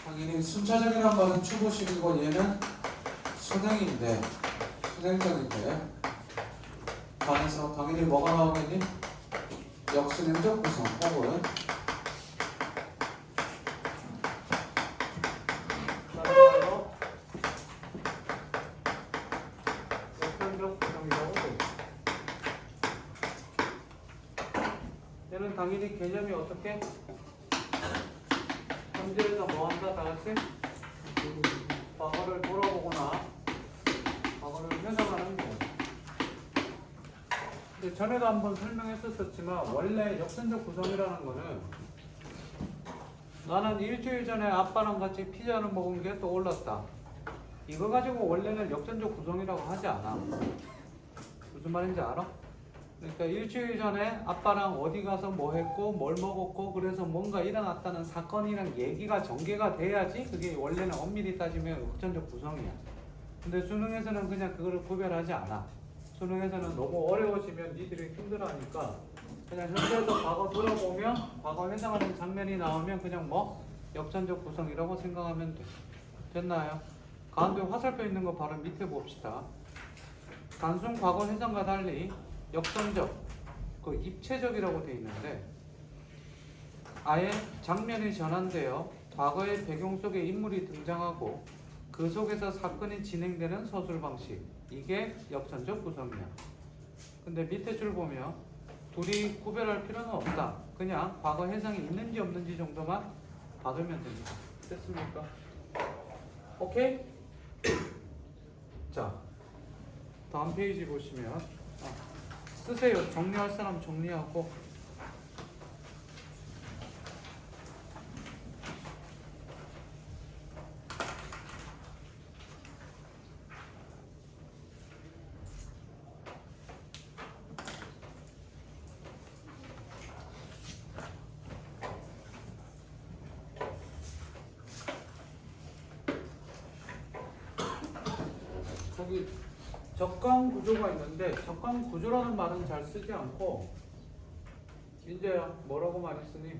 당연히 순차적이란 말은 추보식이고 얘는 순행인데 순행적인데 반에서 당연히 뭐가 나오겠니? 역순행적 구성 혹은 역전적 구성이라고 돼 있어. 얘는 당연히 개념이 어떻게? 현재에서 뭐 한다 다 같이? 과거를 돌아보거나 과거를 회상하는 거. 근데 전에도 한번 설명했었지만 원래 역선적 구성이라는 거는 나는 일주일 전에 아빠랑 같이 피자를 먹은 게 떠올랐다. 이거 가지고 원래는 역전적 구성이라고 하지 않아. 무슨 말인지 알아? 그러니까 일주일 전에 아빠랑 어디 가서 뭐 했고 뭘 먹었고 그래서 뭔가 일어났다는 사건이랑 얘기가 전개가 돼야지 그게 원래는 엄밀히 따지면 역전적 구성이야. 근데 수능에서는 그냥 그거를 구별하지 않아. 수능에서는 너무 어려워지면 니들이 힘들어하니까 그냥 현재에서 과거 돌아보면 과거 회상하는 장면이 나오면 그냥 뭐 역전적 구성이라고 생각하면 돼. 됐나요? 가운데 화살표 있는 거 바로 밑에 봅시다. 단순 과거 회상과 달리 역전적, 그 입체적이라고 돼 있는데 아예 장면이 전환되어 과거의 배경 속에 인물이 등장하고 그 속에서 사건이 진행되는 서술 방식. 이게 역천적 구성이야. 근데 밑에 줄 보면 둘이 구별할 필요는 없다. 그냥 과거 해상이 있는지 없는지 정도만 받으면 됩니다. 됐습니까? 오케이? 자, 다음 페이지 보시면 쓰세요. 정리할 사람 정리하고. 저기 적강 구조가 있는데 적강 구조라는 말은 잘 쓰지 않고 민재야 뭐라고 많이 쓰니?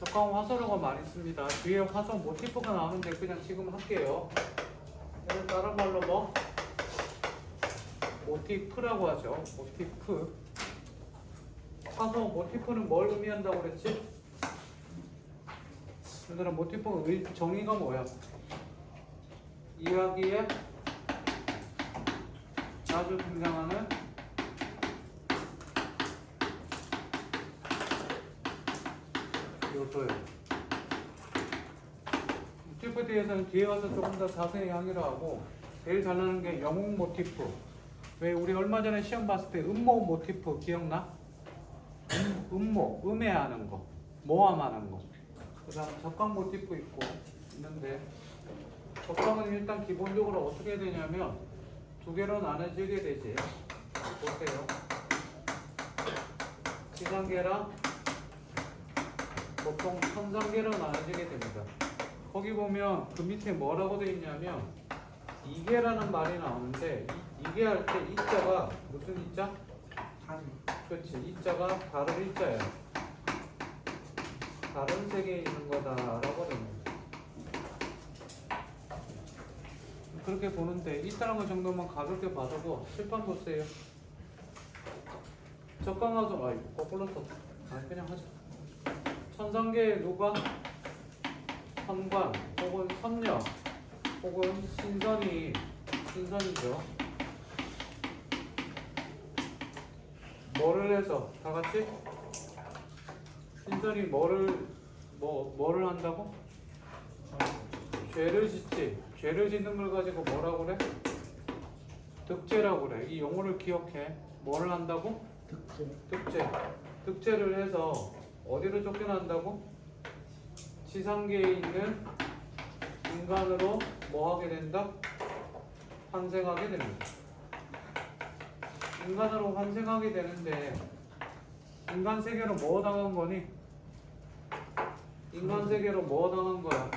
적강 화살어가 많이 씁니다. 뒤에 화살 모티프가 나오는데 그냥 지금 할게요. 얘는 다른 말로 뭐? 모티프라고 하죠. 모티프. 화살 모티프는 뭘 의미한다고 그랬지? 얘들아 모티프 정의가 뭐야? 이야기에 자주 등장하는 요소예요. 모티프에 대해서는 뒤에 가서 조금 더 자세히 하기로 하고 제일 잘 나는 게 영웅 모티프. 왜 우리 얼마 전에 시험 봤을 때 음모 모티프 기억나? 음모, 음해하는 거, 모함하는 거. 그 다음 적강 모티프 있는데 적강은 일단 기본적으로 어떻게 되냐면 두 개로 나눠지게 되지. 보세요. 지상계랑 보통 천상계로 나눠지게 됩니다. 거기 보면 그 밑에 뭐라고 되어 있냐면 이계라는 말이 나오는데 이계 할 때 이자가 무슨 이자? 그렇지. 이자가 다른 이자예요. 다른 세계에 있는 거다라고 됩니다. 그렇게 보는데 있다는 거 정도만 가볍게 봐두고 칠판 보세요. 적강화서 거꾸로 썼다. 아니 그냥 하자. 천상계에 누가? 선관 혹은 선녀 혹은 신선이죠. 뭐를 해서 다 같이? 신선이 뭐를 한다고? 죄를 짓지. 죄를 짓는 걸 가지고 뭐라고 그래? 득죄라고 그래. 이 용어를 기억해. 뭐를 한다고? 득죄. 득죄를 해서 어디로 쫓겨난다고? 지상계에 있는 인간으로 뭐 하게 된다? 환생하게 됩니다. 인간으로 환생하게 되는데 인간 세계로 뭐 당한 거니? 인간 세계로 뭐 당한 거야?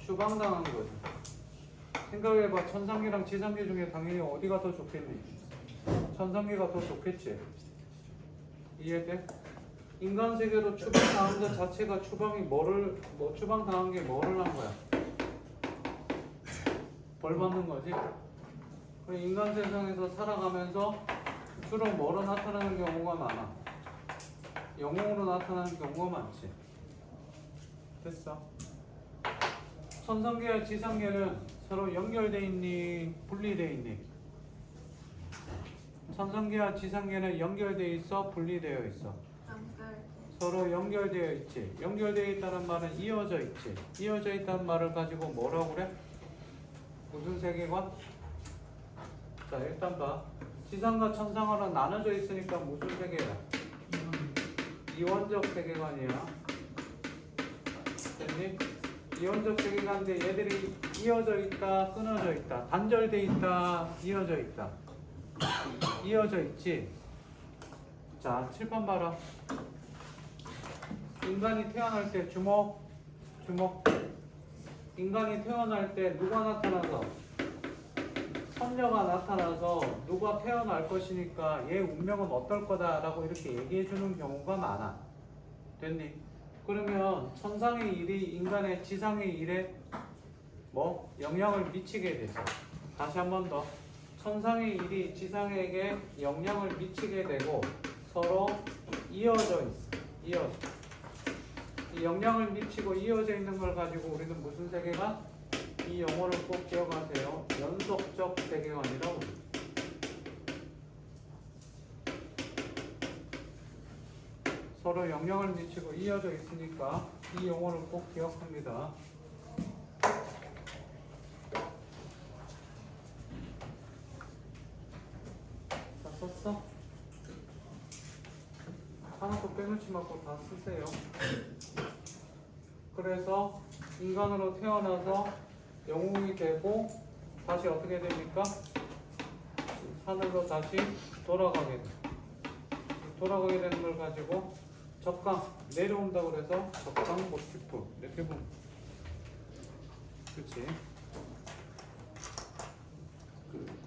추방당한 거지. 생각해봐. 천상계랑 지상계 중에 당연히 어디가 더 좋겠니? 천상계가 더 좋겠지. 이해돼? 인간 세계로 추방당한 것 자체가 추방당한 게 뭐를 한 거야? 벌 받는 거지. 그럼 인간 세상에서 살아가면서 주로 뭐로 나타나는 경우가 많아? 영웅으로 나타나는 경우가 많지. 됐어. 천상계와 지상계는 서로 연결돼 있니? 분리돼 있니? 천상계와 지상계는 연결돼 있어? 분리되어 있어? 서로 연결되어 있지. 연결되어 있다는 말은 이어져 있지. 이어져 있다는 말을 가지고 뭐라고 그래? 무슨 세계관? 자 일단 봐. 지상과 천상으로 나눠져 있으니까 무슨 세계야? 이원적 세계관이야. 됐니? 이원적 세계관인데 얘들이 이어져 있다, 끊어져 있다, 단절돼 있다, 이어져 있다. 이어져 있지. 자, 칠판 봐라. 인간이 태어날 때 주목. 인간이 태어날 때 누가 나타나서? 선녀가 나타나서 누가 태어날 것이니까 얘 운명은 어떨 거다라고 이렇게 얘기해 주는 경우가 많아. 됐니? 그러면 천상의 일이 인간의 지상의 일에 뭐 영향을 미치게 되죠. 다시 한 번 더. 천상의 일이 지상에게 영향을 미치게 되고 서로 이어져 있어. 이어져. 이 영향을 미치고 이어져 있는 걸 가지고 우리는 무슨 세계관? 이 용어를 꼭 기억하세요. 연속적 세계관이라고 해요. 서로 영향을 미치고 이어져 있으니까 이 용어를 꼭 기억합니다. 다 썼어? 하나도 빼놓지 말고 다 쓰세요. 그래서 인간으로 태어나서 영웅이 되고 다시 어떻게 됩니까? 하늘로 다시 돌아가게 돼. 돌아가게 되는 걸 가지고 적강 내려온다고 그래서 적강 모티프 이렇게 보면 그렇지.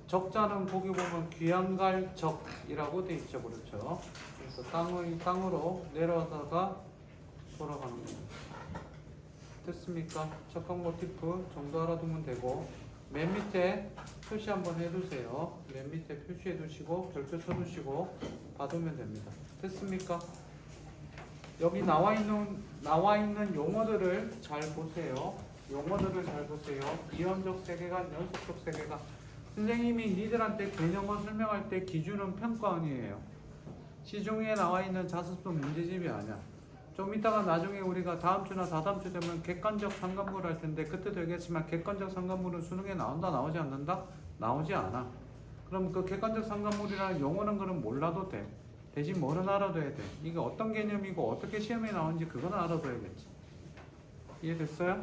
적자는 보기 보면 귀양갈 적이라고 돼 있죠. 그렇죠. 그래서 땅으로 내려다가 돌아가는 거예요. 됐습니까? 적강 모티프 정도 알아두면 되고 맨 밑에 표시 한번 해두세요. 맨 밑에 표시해 두시고 별표 쳐두시고 봐두면 됩니다. 됐습니까? 여기 나와 있는 용어들을 잘 보세요. 용어들을 잘 보세요. 이원적 세계관, 연속적 세계관. 선생님이 니들한테 개념을 설명할 때 기준은 평가원이에요. 시중에 나와 있는 자습성 문제집이 아니야. 좀 이따가 나중에 우리가 다음 주나 다다음 주 되면 객관적 상관부를 할 텐데 그때도 얘기했지만 객관적 상관부는 수능에 나온다 나오지 않는다? 나오지 않아. 그럼 그 객관적 상관부라는 용어는 그럼 몰라도 돼. 대신 뭐는 알아둬야 돼. 이게 어떤 개념이고 어떻게 시험에 나오는지 그거는 알아둬야겠지. 이해됐어요?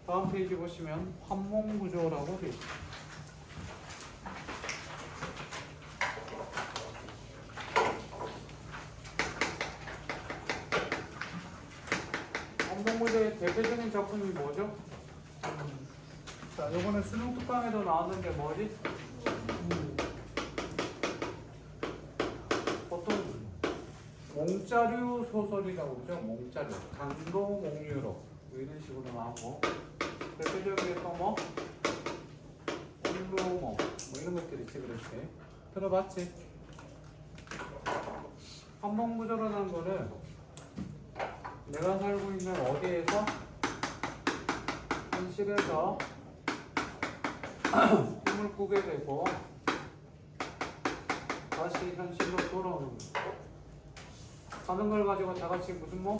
다음 페이지 보시면 환몽구조라고 돼 있어. 환몽구조의 대표적인 작품이 뭐죠? 자, 요번에 수능 특강에도 나왔는데 뭐지? 보통 몽자류 소설이라고 그러죠. 몽자류, 강도 몽유록 뭐 이런 식으로 나오고 대표적인 게 또 뭐? 몽루몽 뭐 이런 것들 있지. 그렇지. 들어봤지? 환몽구조라는 거는 내가 살고 있는 어디에서 현실에서 꿈을 꾸게 되고 다시 현실로 돌아오는 거. 하는 걸 가지고 다 같이 무슨 몽?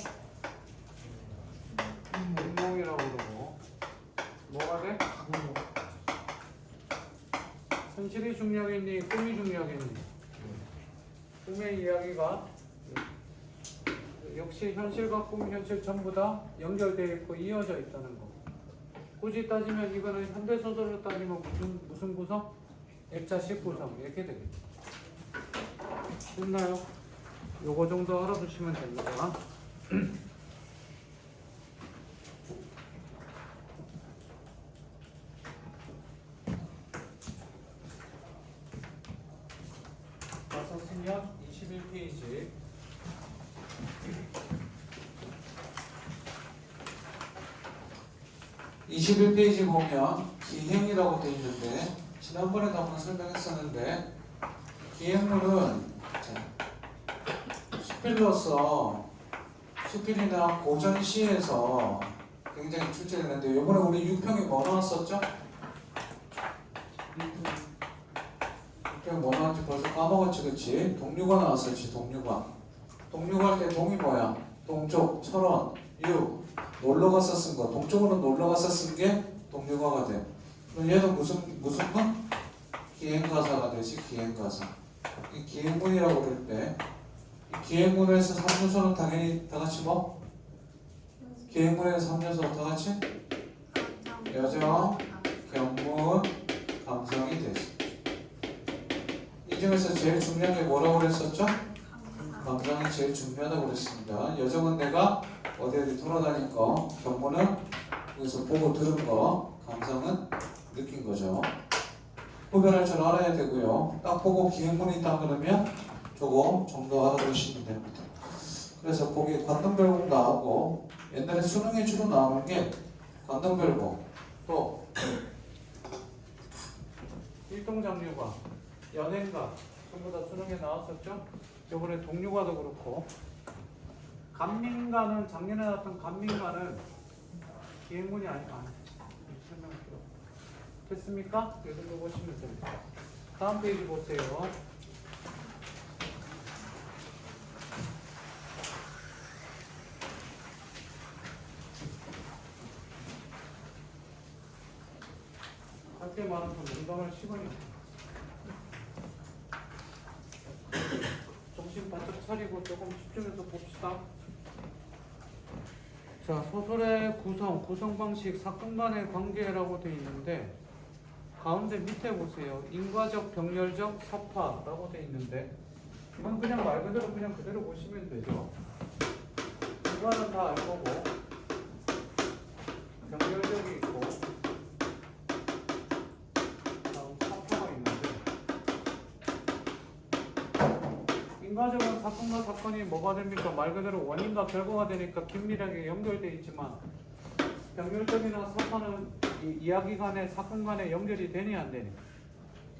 몽이라고 그러고 뭐가 돼? 현실이 중요하겠니? 꿈이 중요하겠니? 꿈의 이야기가 역시 현실과 꿈, 현실 전부 다 연결되어 있고 이어져 있다는 거. 굳이 따지면 이거는 현대소설로 따지면 무슨 구성? 액자식 구성 이렇게 되겠죠. 됐나요? 요거 정도 알아두시면 됩니다. 다 썼으면 21페이지. (21페이지) 보면 기행이라고 되어 있는데 지난번에도 한번 설명했었는데 기행문은 수필로서 수필이나 고전시에서 굉장히 출제되는데 이번에 우리 유평이 뭐 나왔었죠? 유평이 뭐 나왔지 벌써 까먹었지. 그치? 동류가 나왔었지. 동류가 할 때 동이 뭐야? 동쪽, 철원, 유 놀러가서 쓴 거. 동쪽으로 놀러가서 쓴 게 동류가가 돼. 그럼 얘도 무슨 문? 기행가사가 되지. 기행가사. 이 기행문이라고 그럴 때 이 기행문에서 3요소는 당연히 다 같이 뭐? 기행문에서 3요소 다 같이? 여정, 경문, 감성이 되지. 이 중에서 제일 중요한 게 뭐라고 그랬었죠? 감성이 제일 중요하다고 그랬습니다. 여정은 내가 어디 돌아다닌 거, 경문은 여기서 보고 들은 거, 감성은 느낀 거죠. 구별할 줄 알아야 되고요. 딱 보고 기행문이 있다 그러면 저거 정도 알아두시면 됩니다. 그래서 거기 관동별곡 나오고 옛날에 수능에 주로 나오는 게 관동별곡 또 일동장류가 연행가 전부 다 수능에 나왔었죠? 요번에 동류과도 그렇고 간민가는 작년에 나왔던 간민가는 기행문이 아니야. 설명 필요 됐습니까? 이 정도 보시면 됩니다. 다음 페이지 보세요. 할게 많아서 농담할 시간이 없어. 정신 바짝 차리고 조금 집중해서 봅시다. 자, 소설의 구성 방식, 사건 간의 관계라고 되어 있는데 가운데 밑에 보세요. 인과적, 병렬적, 사파라고 되어 있는데 이건 그냥 말 그대로 그대로 보시면 되죠. 인과는 다 알 거고 병렬적이 있고 다음 사파가 있는데 인과적은 사건과 사건이 뭐가 됩니까? 말 그대로 원인과 결과가 되니까 긴밀하게 연결되어 있지만 병렬적이나 사건은 이야기 간에 사건 간에 연결이 되니 안 되니?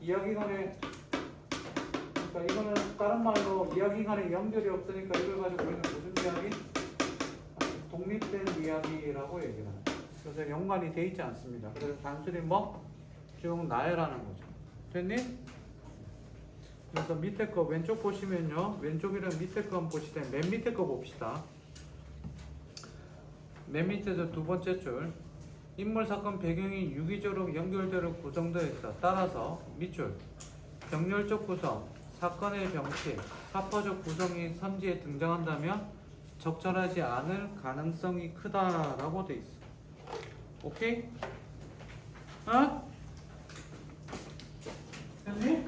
이야기 간에 그러니까 이거는 다른 말로 이야기 간에 연결이 없으니까 이걸 가지고 우리는 무슨 이야기? 독립된 이야기라고 얘기를 합니다. 그래서 연관이 돼 있지 않습니다. 그래서 단순히 쭉 나열하는 거죠. 됐니? 그래서 밑에 거 왼쪽 보시면요. 왼쪽이랑 밑에 거 한번 보실 때 맨 밑에 거 봅시다. 맨 밑에서 두 번째 줄. 인물 사건 배경이 유기적으로 연결되어 구성되어 있어. 따라서 밑줄. 병렬적 구성, 사건의 병식, 사파적 구성이 선지에 등장한다면 적절하지 않을 가능성이 크다라고 돼 있어. 오케이? 어? 됐니?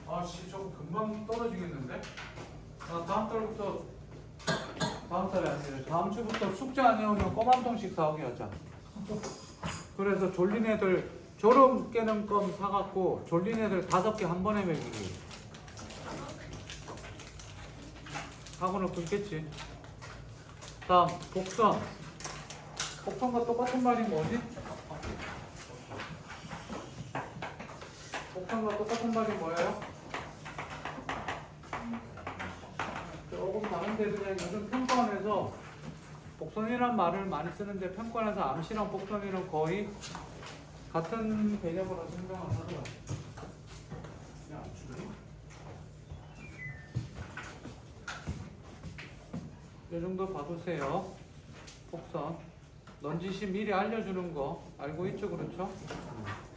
아씨 좀 금방 떨어지겠는데? 나 다음 달이 아니라 다음 주부터 숙제 안 해오면 껌 한 통씩 사오게 하자. 그래서 졸린 애들 졸음 깨는 껌 사갖고 졸린 애들 5개 한 번에 먹이기. 하고는 굶겠지. 다음 복선. 복선과 똑같은 말이 뭐지? 복선과 똑같은 말이 뭐예요? 조금 다른데 그냥 요즘 평가원에서 복선이란 말을 많이 쓰는데 평가원에서 암시랑 복선이랑 거의 같은 개념으로 설명을 하더라고요. 그냥 안 주네. 이 정도 봐두세요. 복선. 넌지시 미리 알려주는 거 알고 있죠? 그렇죠?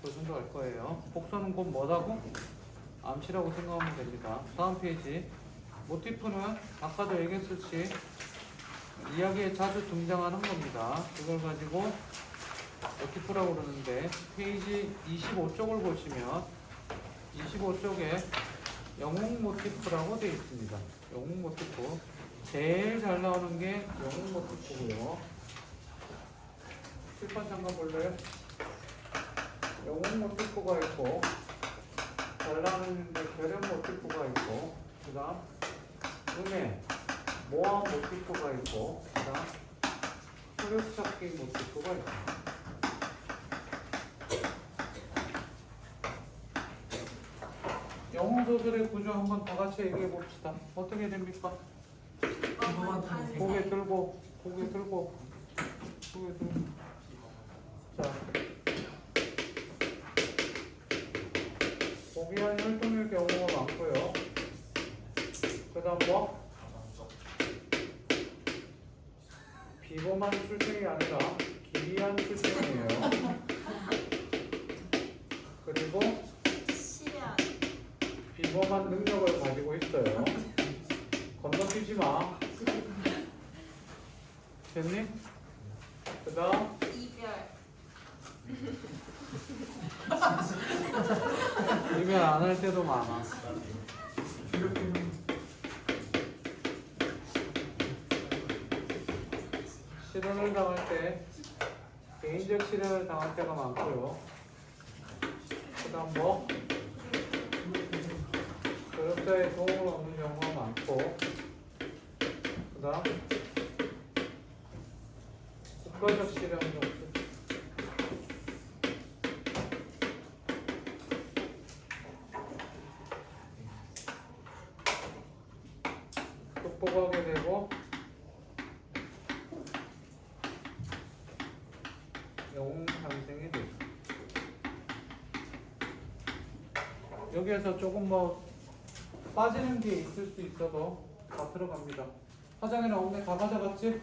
그 정도 알 거예요. 복선은 곧 뭐라고? 암시라고 생각하면 됩니다. 다음 페이지. 모티프는 아까도 얘기했듯이 이야기에 자주 등장하는 겁니다. 그걸 가지고 모티프라고 그러는데 페이지 25쪽을 보시면 25쪽에 영웅 모티프라고 되어 있습니다. 영웅 모티프. 제일 잘 나오는 게 영웅 모티프고요. 칠판 잠깐 볼래요? 영웅 모티프가 있고 잘 나오는데 결연 모티프가 있고 그 다음 은혜, 모함 모티프가 있고 그 다음 소력찾기 모티프가 있습니다. 영웅소설의 구조 한번 다 같이 얘기해 봅시다. 어떻게 됩니까? 고개 들고 자 고귀한 혈통의 경우가 많고요. 그 다음 비범한 출생이 아니라 기이한 출생이에요. 그리고 비범한 능력을 가지고 있어요. 건너뛰지 마. 됐니? 그 다음 이별 안 할 때도 많아. 실현을 당할 때 개인적 실현을 당할 때가 많고요. 그 다음 교육자의 도움을 얻는 경우가 많고 그 다음 국가적 실현도 극복하게 되고 영웅 탄생이 되죠. 여기에서 조금 뭐 빠지는 게 있을 수 있어도 다 들어갑니다. 화장이랑 옥내 다 가져갔지?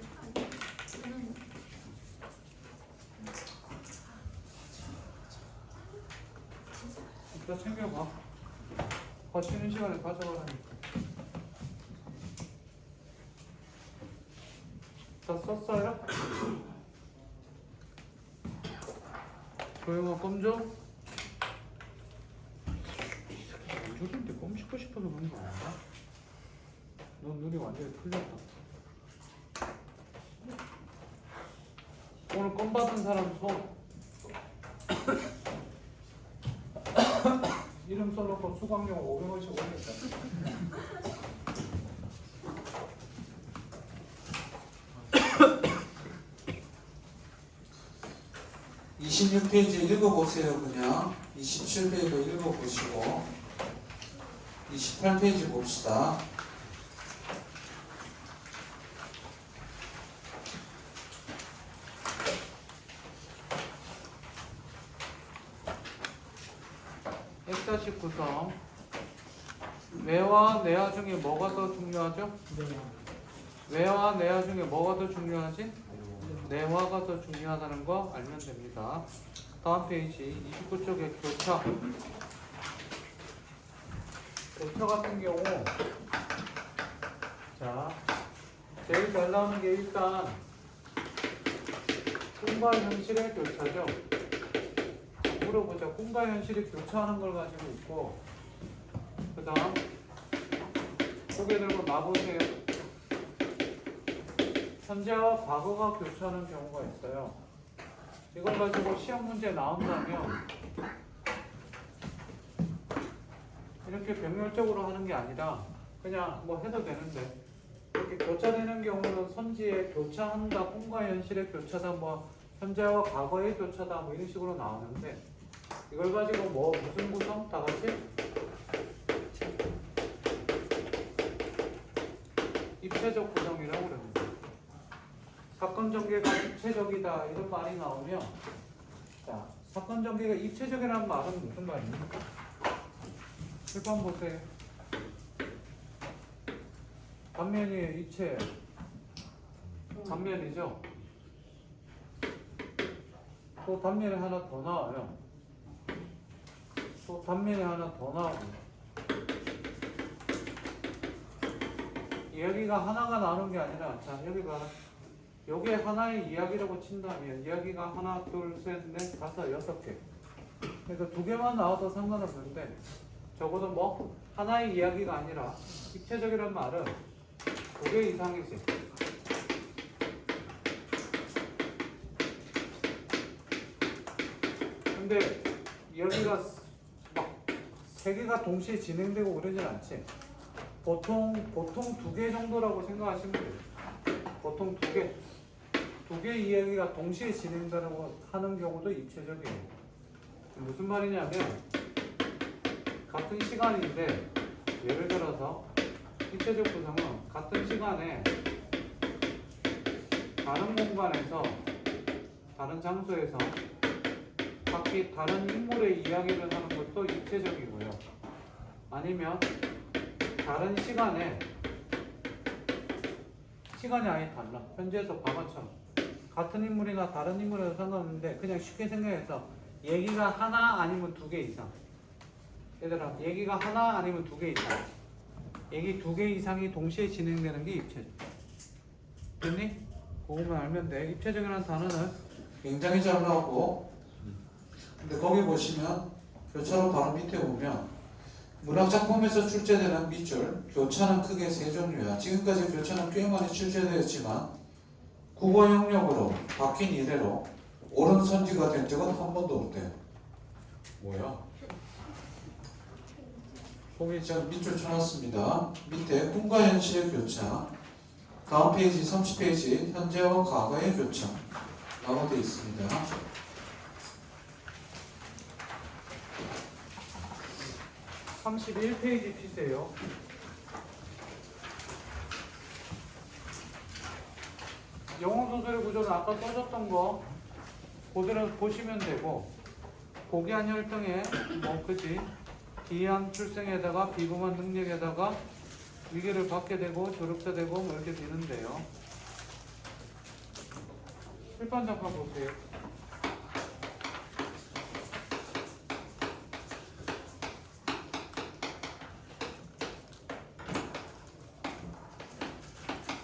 저는 이따 챙겨봐. 쉬는 시간에 가져가라니까. 다 썼어요? 조용아 껌 줘? 요즘때 껌 씹고 싶어서 그런 거 아닌가? 넌 눈이 완전히 풀렸다. 오늘 껌 받은 사람 손. 이름 써놓고 수강료 500원씩 올렸다. 26페이지 읽어보세요. 그냥 27페이지도 읽어보시고 28페이지 봅시다. X자식 구성. 외와 내화 중에 뭐가 더 중요하죠? 외와 내화 중에 뭐가 더 중요하지? 내화가 더 중요하다는 거 알면 됩니다. 다음 페이지 29쪽에 교차. 교차 같은 경우 자 제일 잘 나오는 게 일단 꿈과 현실의 교차죠. 물어보자. 꿈과 현실이 교차하는 걸 가지고 있고 그 다음 고개 들고 놔보세요. 현재와 과거가 교차하는 경우가 있어요. 이걸 가지고 시험 문제 나온다면 이렇게 병렬적으로 하는 게 아니라 그냥 뭐 해도 되는데 이렇게 교차되는 경우는 선지에 교차한다, 꿈과 현실의 교차다, 뭐 현재와 과거의 교차다, 뭐 이런 식으로 나오는데 이걸 가지고 뭐 무슨 구성? 다 같이 입체적 구성이라고 그럽니다. 사건 전개가 입체적이다 이런 말이 나오면 자 사건 전개가 입체적이라는 말은 무슨 말입니까? 1번 보세요. 단면이 입체 단면이죠. 또 단면이 하나 더 나와요. 또 단면이 하나 더 나오고 이야기가 하나가 나오는 게 아니라 자 여기 봐라. 요게 하나의 이야기라고 친다면 이야기가 하나, 둘, 셋, 넷, 다섯, 6개. 그러니까 2개만 나와도 상관없는데 적어도 뭐 하나의 이야기가 아니라 입체적이란 말은 2개 이상이지. 근데 이야기가 막 3개가 동시에 진행되고 그러진 않지. 보통 2개 정도라고 생각하시면 돼요. 보통 2개. 2개 이야기가 동시에 진행되고 하는 경우도 입체적이에요. 무슨 말이냐면 같은 시간인데 예를 들어서 입체적 구성은 같은 시간에 다른 공간에서 다른 장소에서 각기 다른 인물의 이야기를 하는 것도 입체적이고요. 아니면 다른 시간에 시간이 아예 달라. 현재에서 과거처럼 같은 인물이나 다른 인물에서 상관없는데 그냥 쉽게 생각해서 얘기가 하나 아니면 2개 이상. 얘들아 얘기가 하나 아니면 2개 이상. 얘기 2개 이상이 동시에 진행되는 게 입체적. 됐니? 그거만 알면 돼. 입체적이라는 단어는 굉장히 잘 나오고 근데 거기 보시면 교차로 바로 밑에 보면 문학작품에서 출제되는 밑줄 교차는 크게 3종류야. 지금까지 교차는 꽤 많이 출제되었지만 국어 영역으로 바뀐 이래로 옳은 선지가 된 적은 한 번도 없대요. 뭐야? 거기 제가 밑줄 쳐놨습니다. 밑에 꿈과 현실의 교차, 다음 페이지 30페이지 현재와 과거의 교차 라고 되어 있습니다. (31페이지) 피세요. 영어소설의 구조는 아까 써줬던 거 그대로 보시면 되고 고귀한 혈통에 뭐 그지 기이한 출생에다가 비범한 능력에다가 위계를 받게 되고 조력자 되고 뭐 이렇게 되는데요. 일반 잠깐 보세요.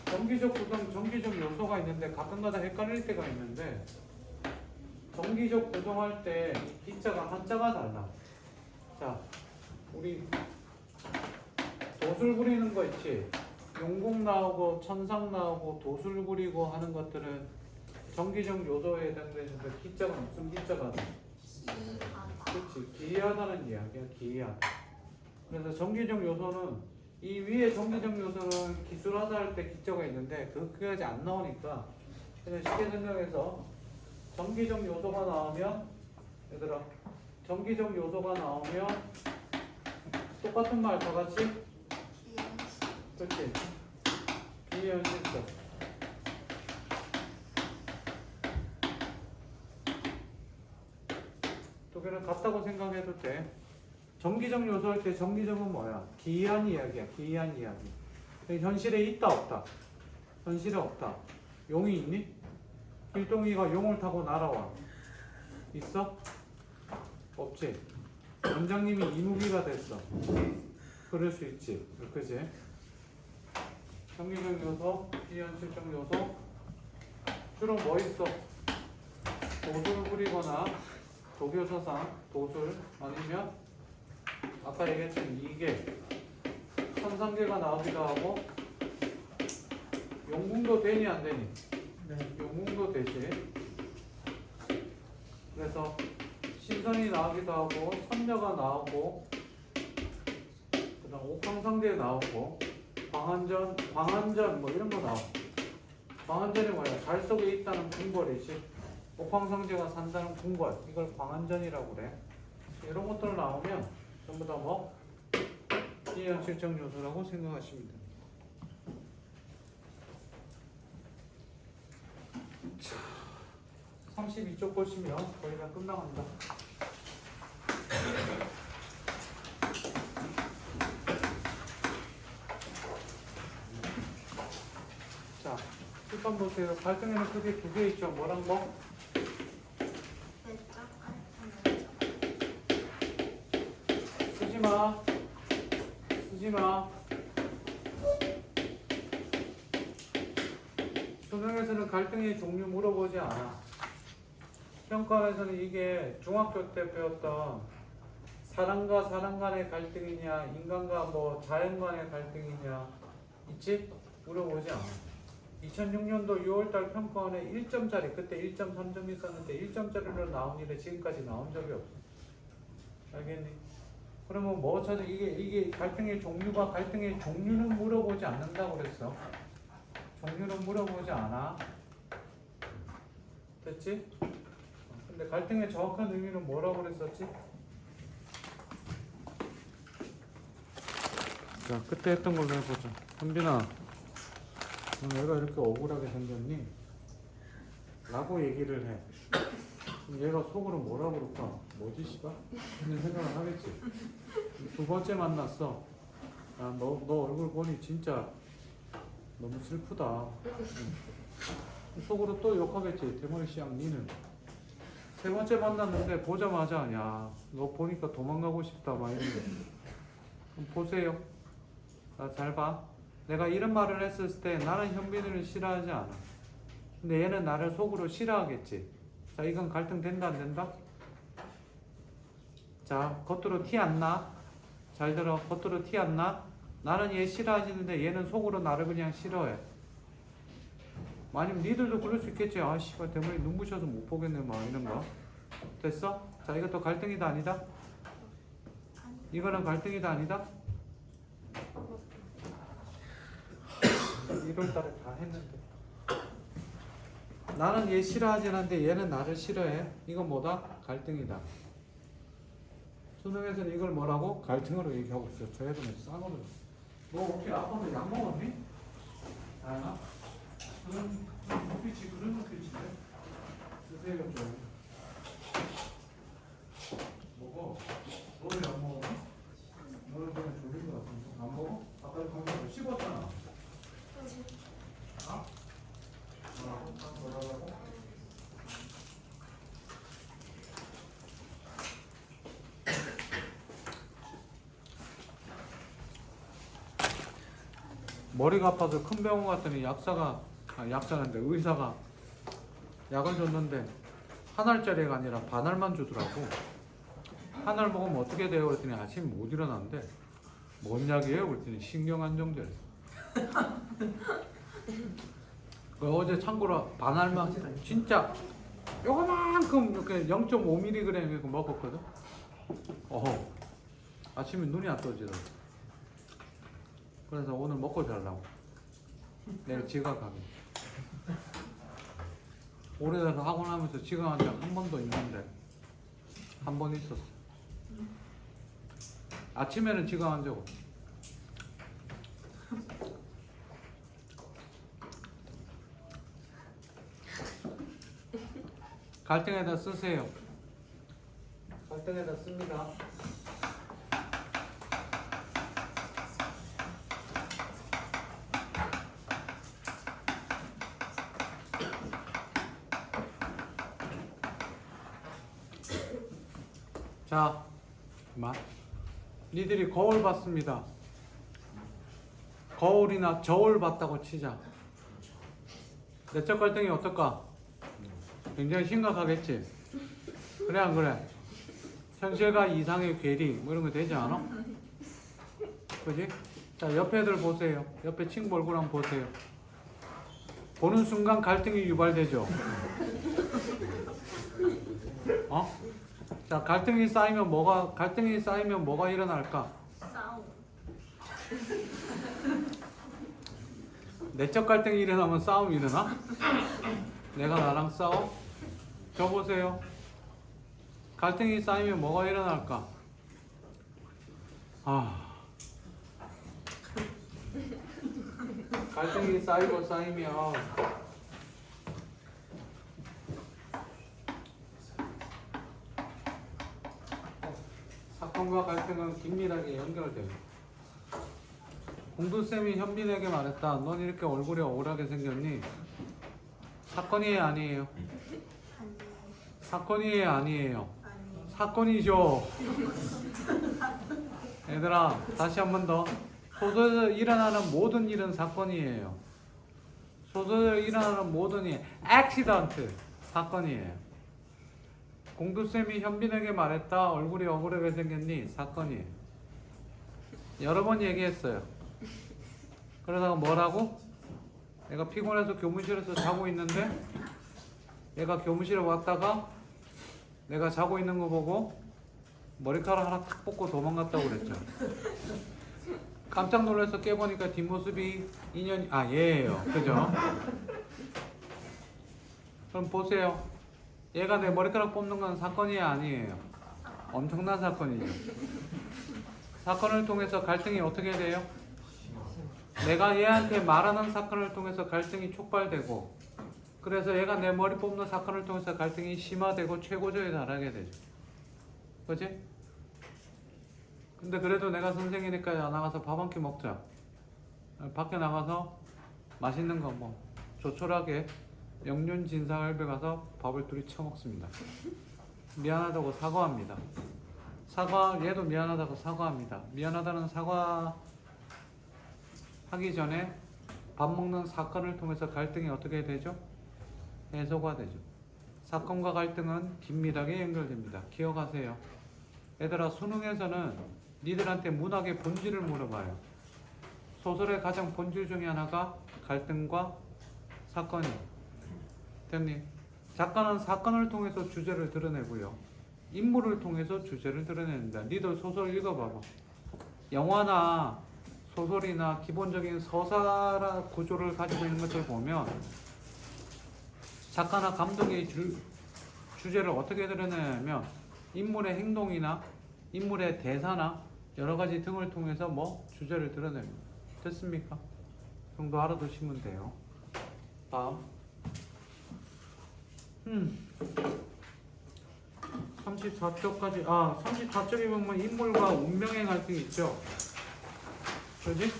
정기적 구성, 정기적 요소가 있는데 가끔가다 헷갈릴 때가 있는데 정기적 구성할 때 기자가 한자가 달라. 자, 우리 도술 부리는 거 있지? 용궁 나오고 천상 나오고 도술 부리고 하는 것들은 정기적 요소에 해당되는데 기자가 무슨 기자가 돼? 기하다. 그렇지, 기이하다는 이야기야. 기이하다. 그래서 정기적 요소는 이 위에 정기적 요소는 기술하다 할 때 기자가 있는데 그까지 안 나오니까 그냥 쉽게 설명해서 정기적 요소가 나오면 얘들아 정기적 요소가 나오면 똑같은 말 다 같이 그렇지 비현실적 두 개는 같다고 생각해도 돼. 정기적 요소 할 때 정기적은 뭐야? 기이한 이야기야. 기이한 이야기. 현실에 있다 없다? 현실에 없다. 용이 있니? 길동이가 용을 타고 날아와. 있어? 없지? 원장님이 이무기가 됐어. 그럴 수 있지. 그지? 정기적 요소, 비현실적 요소. 주로 뭐 있어? 도술 부리거나 도교서상, 도술 아니면 아까 얘기했던 이게 천상계가 나오기도 하고 용궁도 되니 안 되니? 네. 용궁도 되지. 그래서 신선이 나오기도 하고 선녀가 나오고 그다음 옥황상제 나오고 광안전 뭐 이런 거 나오고. 광안전이 뭐야? 달 속에 있다는 궁궐이지. 옥황상제가 산다는 궁궐. 이걸 광안전이라고 그래. 이런 것들 나오면 전부 다 뭐? 비현실적 요소라고 생각하시면 됩니다. 자, 32쪽 보시면 거의 다 끝나간다. 자, 1번 보세요. 갈등에는 크게 두 개 있죠. 뭐랑 뭐? 내적 갈등. 쓰지마. 쓰지마. 수능에서는 갈등의 종류 물어보지 않아. 평가에서는 이게 중학교 때 배웠던 사람과 사람 간의 갈등이냐, 인간과 뭐 자연 간의 갈등이냐, 있지? 물어보지 않아. 2006년도 6월달 평가원에 1점짜리, 그때 1.3점 있었는데 1점짜리로 나온 일에 지금까지 나온 적이 없어. 알겠니? 그러면 뭐 찾아? 이게 갈등의 종류가 갈등의 종류는 물어보지 않는다고 그랬어. 종류는 물어보지 않아. 됐지? 근데 갈등의 정확한 의미는 뭐라고 그랬었지? 자, 그때 했던 걸로 해보자. 현빈아, 너 얘가 이렇게 억울하게 생겼니? 라고 얘기를 해. 그럼 얘가 속으로 뭐라 그럴까? 뭐지 씨발? 이런 생각을 하겠지. 두 번째 만났어. 야, 너 얼굴 보니 진짜 너무 슬프다. 속으로 또 욕하겠지. 대머리 씨양 니는. 세 번째 만났는데 보자마자 야, 너 보니까 도망가고 싶다 막 이런 거. 그럼 보세요. 자, 잘 봐. 내가 이런 말을 했을 때 나는 현빈이를 싫어하지 않아. 근데 얘는 나를 속으로 싫어하겠지. 자, 이건 갈등 된다 안 된다? 자, 겉으로 티 안 나? 잘 들어. 겉으로 티 안 나? 나는 얘 싫어하지는데 얘는 속으로 나를 그냥 싫어해. 아니면 니들도 그럴 수 있겠지. 아 씨발 대머리 눈부셔서 못 보겠네 막 이런 거. 됐어? 자, 이것도 갈등이다 아니다? 이거는 갈등이다 아니다? 1월달에 다 했는데 나는 얘 싫어하진 않는데 얘는 나를 싫어해. 이건 뭐다? 갈등이다. 수능에서는 이걸 뭐라고? 갈등으로 얘기하고 있어. 저 애들은 쌍으로. 너 혹시 아빠도 약 먹었니? 아나? 응. 눈빛이 그런 눈빛인데? 쓰세요 좀. 먹어. 너는 안 먹어? 너는 그냥 졸린 거 같은데 안 먹어? 아까 방금 씹었잖아. 아? 뭐라고? 머리가 아파서 큰 병원 갔더니 약사인데 의사가 약을 줬는데 한 알짜리가 아니라 반 알만 주더라고. 한 알 먹으면 어떻게 돼요? 그랬더니 아침에 못 일어났는데 뭔 약이에요? 그랬더니 신경안정제. 어제 참고로 반 알만 진짜 요만큼 이렇게 0.5mg 이거 먹었거든. 아침에 눈이 안 떠지더라고. 그래서 오늘 먹고 자려고. 내일 지각하게. 오래돼서 하고 나면서 지각한 적 한 번도 있는데 한 번 있었어. 아침에는 지각한 적 없어. 갈등에다 쓰세요. 갈등에다 씁니다. 자, 그만. 니들이 거울 봤습니다. 거울이나 저울 봤다고 치자. 내적 갈등이 어떨까? 굉장히 심각하겠지? 그래 안 그래? 현실과 이상의 괴리 뭐 이런 거 되지 않아? 그지? 자, 옆에 애들 보세요. 옆에 친구 얼굴 한번 보세요. 보는 순간 갈등이 유발되죠? 자, 갈등이 쌓이면 뭐가 일어날까? 싸움. 내적 갈등이 일어나면 싸움이 일어나? 내가 나랑 싸워? 저 보세요. 갈등이 쌓이면 뭐가 일어날까? 갈등이 쌓이면 사건과 갈등은 긴밀하게 연결돼요. 공두쌤이 현빈에게 말했다. 넌 이렇게 얼굴이 억울하게 생겼니? 사건이에요, 아니에요? 사건이에요, 아니에요? 사건이죠. 얘들아, 다시 한 번 더. 소설에서 일어나는 모든 일은 사건이에요. 소설에서 일어나는 모든 일, 액시던트, 사건이에요. 공두쌤이 현빈에게 말했다. 얼굴이 억울하게 생겼니? 사건이에요. 여러 번 얘기했어요. 그러다가 뭐라고? 내가 피곤해서 교무실에서 자고 있는데 얘가 교무실에 왔다가 내가 자고 있는 거 보고 머리카락 하나 탁 뽑고 도망갔다고 그랬죠. 깜짝 놀라서 깨보니까 뒷모습이 얘예요. 그죠? 그럼 보세요. 얘가 내 머리카락 뽑는 건 사건이에요, 아니에요? 엄청난 사건이죠. 사건을 통해서 갈등이 어떻게 돼요? 내가 얘한테 말하는 사건을 통해서 갈등이 촉발되고, 그래서 얘가 내 머리 뽑는 사건을 통해서 갈등이 심화되고 최고조에 달하게 되죠. 그치? 근데 그래도 내가 선생이니까 나가서 밥 한 끼 먹자. 밖에 나가서 맛있는 거 뭐 조촐하게 영륜진사갈비 가서 밥을 둘이 처먹습니다. 미안하다고 사과합니다. 얘도 미안하다고 사과합니다. 미안하다는 사과 하기 전에 밥 먹는 사건을 통해서 갈등이 어떻게 되죠? 해소가 되죠. 사건과 갈등은 긴밀하게 연결됩니다. 기억하세요. 얘들아, 수능에서는 니들한테 문학의 본질을 물어봐요. 소설의 가장 본질 중에 하나가 갈등과 사건이에요. 됐니? 작가는 사건을 통해서 주제를 드러내고요. 인물을 통해서 주제를 드러냅니다. 니들 소설 읽어봐봐. 영화나 소설이나 기본적인 서사 구조를 가지고 있는 것들 보면 작가나 감독이 주제를 어떻게 드러내냐면 인물의 행동이나 인물의 대사나 여러 가지 등을 통해서 주제를 드러냅니다. 됐습니까? 그 정도 알아두시면 돼요. 다음. 34쪽까지 34쪽에 보면 인물과 운명의 갈등이 있죠. 그지?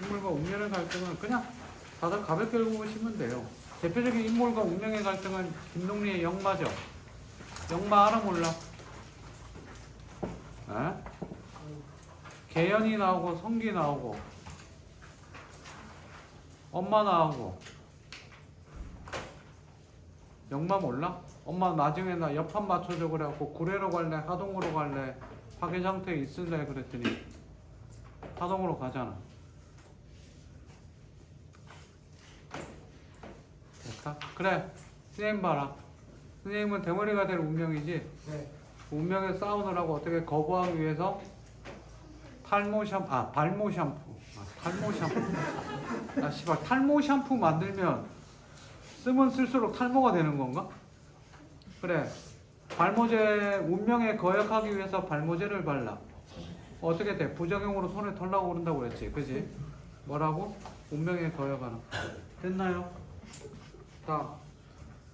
인물과 운명의 갈등은 그냥 다들 가볍게 읽어보시면 돼요. 대표적인 인물과 운명의 갈등은 김동리의 역마죠. 역마 알아 몰라? 에? 계연이 나오고 성기 나오고 엄마 나오고 역마 몰라? 엄마 나중에 나 옆판 맞춰줘 그래갖고 구례로 갈래 하동으로 갈래 파괴장터에 있을래 그랬더니 하동으로 가잖아. 됐다? 그래 선생님 봐라. 선생님은 대머리가 될 운명이지. 네. 운명에 싸우느라고 어떻게 거부하기 위해서 발모 샴푸. 씨발 탈모 샴푸 만들면 쓰면 쓸수록 탈모가 되는 건가? 그래. 발모제 운명에 거역하기 위해서 발모제를 발라. 어떻게 돼? 부작용으로 손에 털 나고 그런다고 그랬지. 그지? 뭐라고? 운명에 거역하는. 됐나요? 다음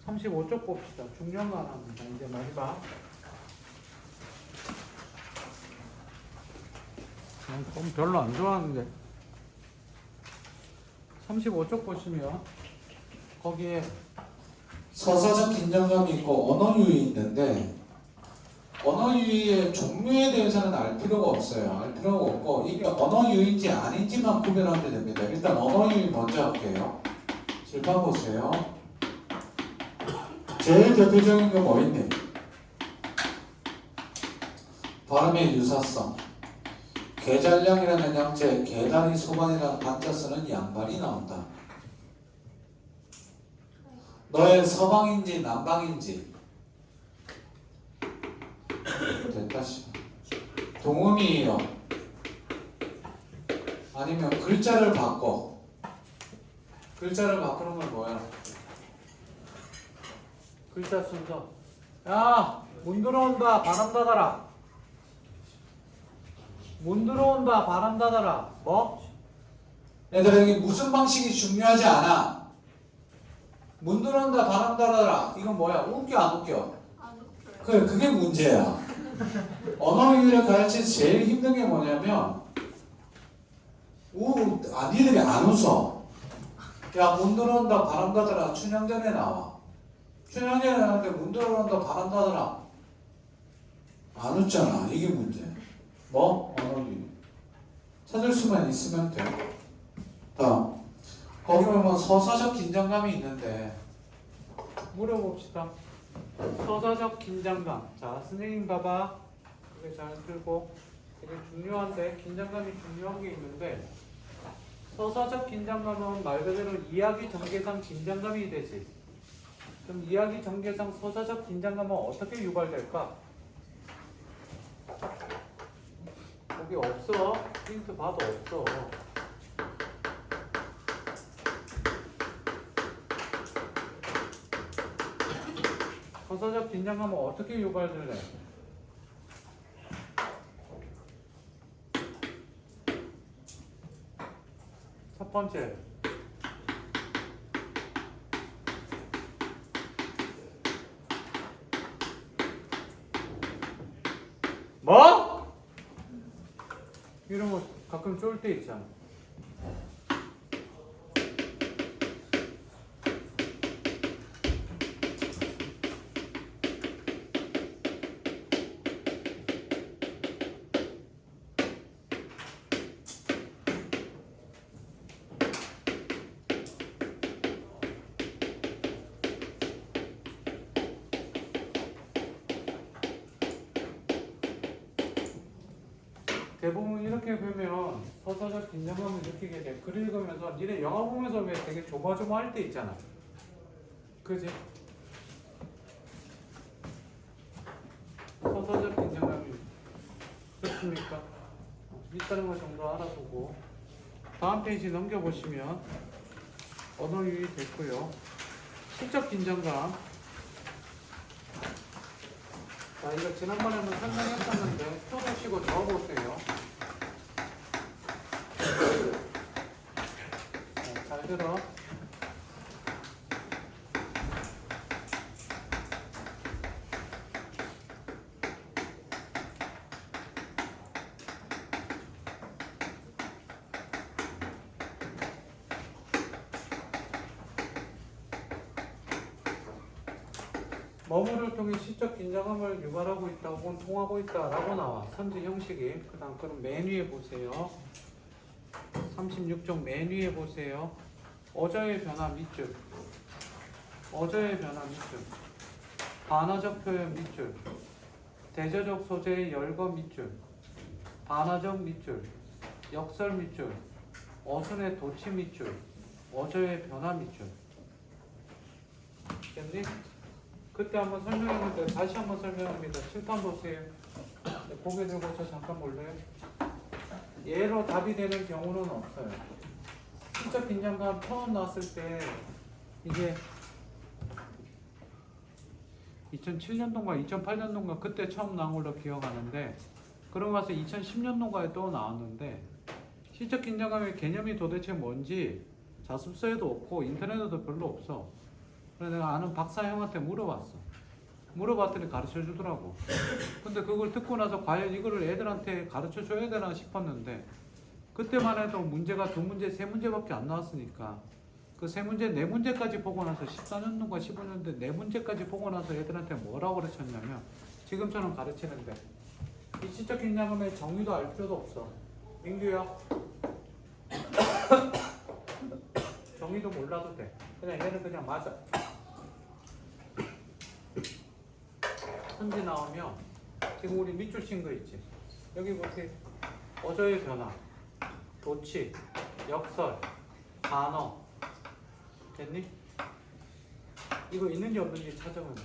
35쪽 봅시다. 중요한 거 하나 합니다. 이제 마지막. 그럼 별로 안 좋아하는데 35쪽 보시면 거기에 서사적 긴장감이 있고 언어 유희 있는데 언어 유희의 종류에 대해서는 알 필요가 없어요. 알 필요가 없고 이게 언어 유희인지 아닌지만 구별하면 됩니다. 일단 언어 유희 먼저 할게요. 질문 보세요. 제일 대표적인 게 뭐 있니? 발음의 유사성. 계잘량이라는 양자에 계단이 소반이라는 반자 쓰는 양반이 나온다. 너의 서방인지 남방인지 됐다 씨. 동음이에요. 아니면 글자를 바꿔. 글자를 바꾸는 건 뭐야? 글자 순서. 야, 문 들어온다. 바람 닫아라. 문 들어온다. 바람 닫아라. 뭐? 얘들아 여기 무슨 방식이 중요하지 않아. 문 들어온다. 바람 닫아라. 이건 뭐야? 웃겨 안 웃겨? 안 웃겨요. 그래 그게 문제야. 언어 유희를 가르치는 제일 힘든 게 뭐냐면 니들이 안 웃어. 야 문 들어온다. 바람 닫아라. 춘향전에 나와. 춘향전에 나왔는데 문 들어온다. 바람 닫아라. 안 웃잖아. 이게 문제. 뭐? 언어 유희. 찾을 수만 있으면 돼. 다음. 거기 보면 서사적 긴장감이 있는데 물어봅시다. 서사적 긴장감. 자, 선생님 봐봐. 그게 잘 들고. 되게 중요한데, 긴장감이 중요한 게 있는데, 서사적 긴장감은 말 그대로 이야기 전개상 긴장감이 되지. 그럼 이야기 전개상 서사적 긴장감은 어떻게 유발될까? 거기 없어. 힌트 봐도 없어. 서사적 긴장감은 어떻게 유발될래? 첫 번째. 뭐? 이런 거 가끔 쫄 때 있잖아. 대부분 이렇게 보면 서사적 긴장감을 느끼게 돼. 글 읽으면서 니네 영화 보면서 왜 되게 조마조마할 때 있잖아. 그지? 서사적 긴장감이 그렇습니까? 있다는 걸 정도 알아두고 다음 페이지 넘겨보시면 언어 유희 됐고요. 시적 긴장감. 자, 이거 지난번에는 설명했었는데 표를 치고 적어보세요. 잘 들어. 뭐뭐를 통해 시적 긴장감을 유발하고 있다 혹은 통하고 있다라고 나와. 선지 형식이. 그다음 그럼 맨 위에 보세요. 36쪽 맨 위에 보세요. 어저의 변화 밑줄. 어저의 변화 밑줄. 반어적 표현 밑줄. 대저적 소재의 열거 밑줄. 반어적 밑줄. 역설 밑줄. 어순의 도치 밑줄. 어저의 변화 밑줄. 됐니? 그때 한번 설명했는데 다시 한번 설명합니다. 칠판 보세요. 고개 들고 저 잠깐 볼래요? 얘로 답이 되는 경우는 없어요. 시적 긴장감 처음 나왔을 때 이게 2007년도인가 2008년도인가 그때 처음 나온 걸로 기억하는데 그러고 나서 2010년도인가에 또 나왔는데 시적 긴장감의 개념이 도대체 뭔지 자습서에도 없고 인터넷에도 별로 없어. 그래서 내가 아는 박사 형한테 물어봤어. 물어봤더니 가르쳐 주더라고. 근데 그걸 듣고 나서 과연 이거를 애들한테 가르쳐 줘야 되나 싶었는데 그때만 해도 문제가 2문제, 3문제밖에 안 나왔으니까 그 3문제, 4문제까지 보고 나서 14년도인가 15년도에 4문제까지 보고 나서 애들한테 뭐라고 가르쳤냐면 지금처럼 가르치는데 이 시적 긴장감의 정의도 알 필요도 없어. 민규야 정의도 몰라도 돼. 그냥 얘는 그냥 맞아. 선지 나오면 지금 우리 밑줄 친 거 있지. 여기 보세요. 어저의 변화, 도치, 역설, 단어. 됐니? 이거 있는지 없는지 찾아보면 돼.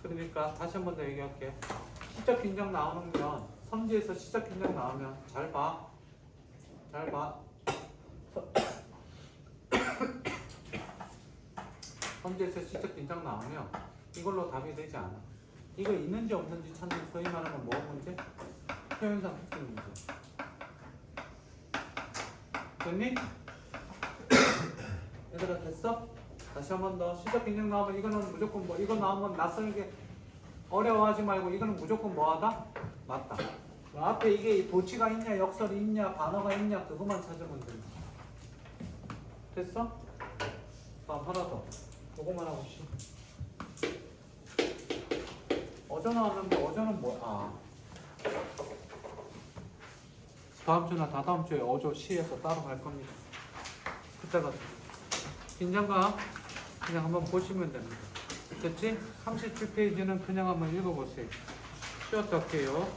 그러니까 다시 한 번 더 얘기할게. 시적 긴장 나오면 선지에서 시적 긴장 나오면 잘 봐. 잘 봐. 선지에서 시적 긴장 나오면 이걸로 답이 되지 않아. 이거 있는지 없는지 찾는 소위 말하는 뭐 문제? 표현상 특징 문제. 됐니? 얘들아 됐어? 다시 한 번 더. 시적 긴장 나오면 이거는 무조건 뭐 이거 나오면 낯설게 어려워하지 말고 이거는 무조건 뭐하다? 맞다. 앞에 이게 도치가 있냐 역설이 있냐 반어가 있냐 그것만 찾으면 된다. 됐어? 다음 하나 더. 그거만 하고 쉬. 어제 나왔는데 어제는 뭐? 다음 주나 다다음 주에 어제 시에서 따로 갈 겁니다. 그때 가서 긴장감 그냥 한번 보시면 됩니다. 됐지? 37페이지는 그냥 한번 읽어보세요. 쉬었다 할게요.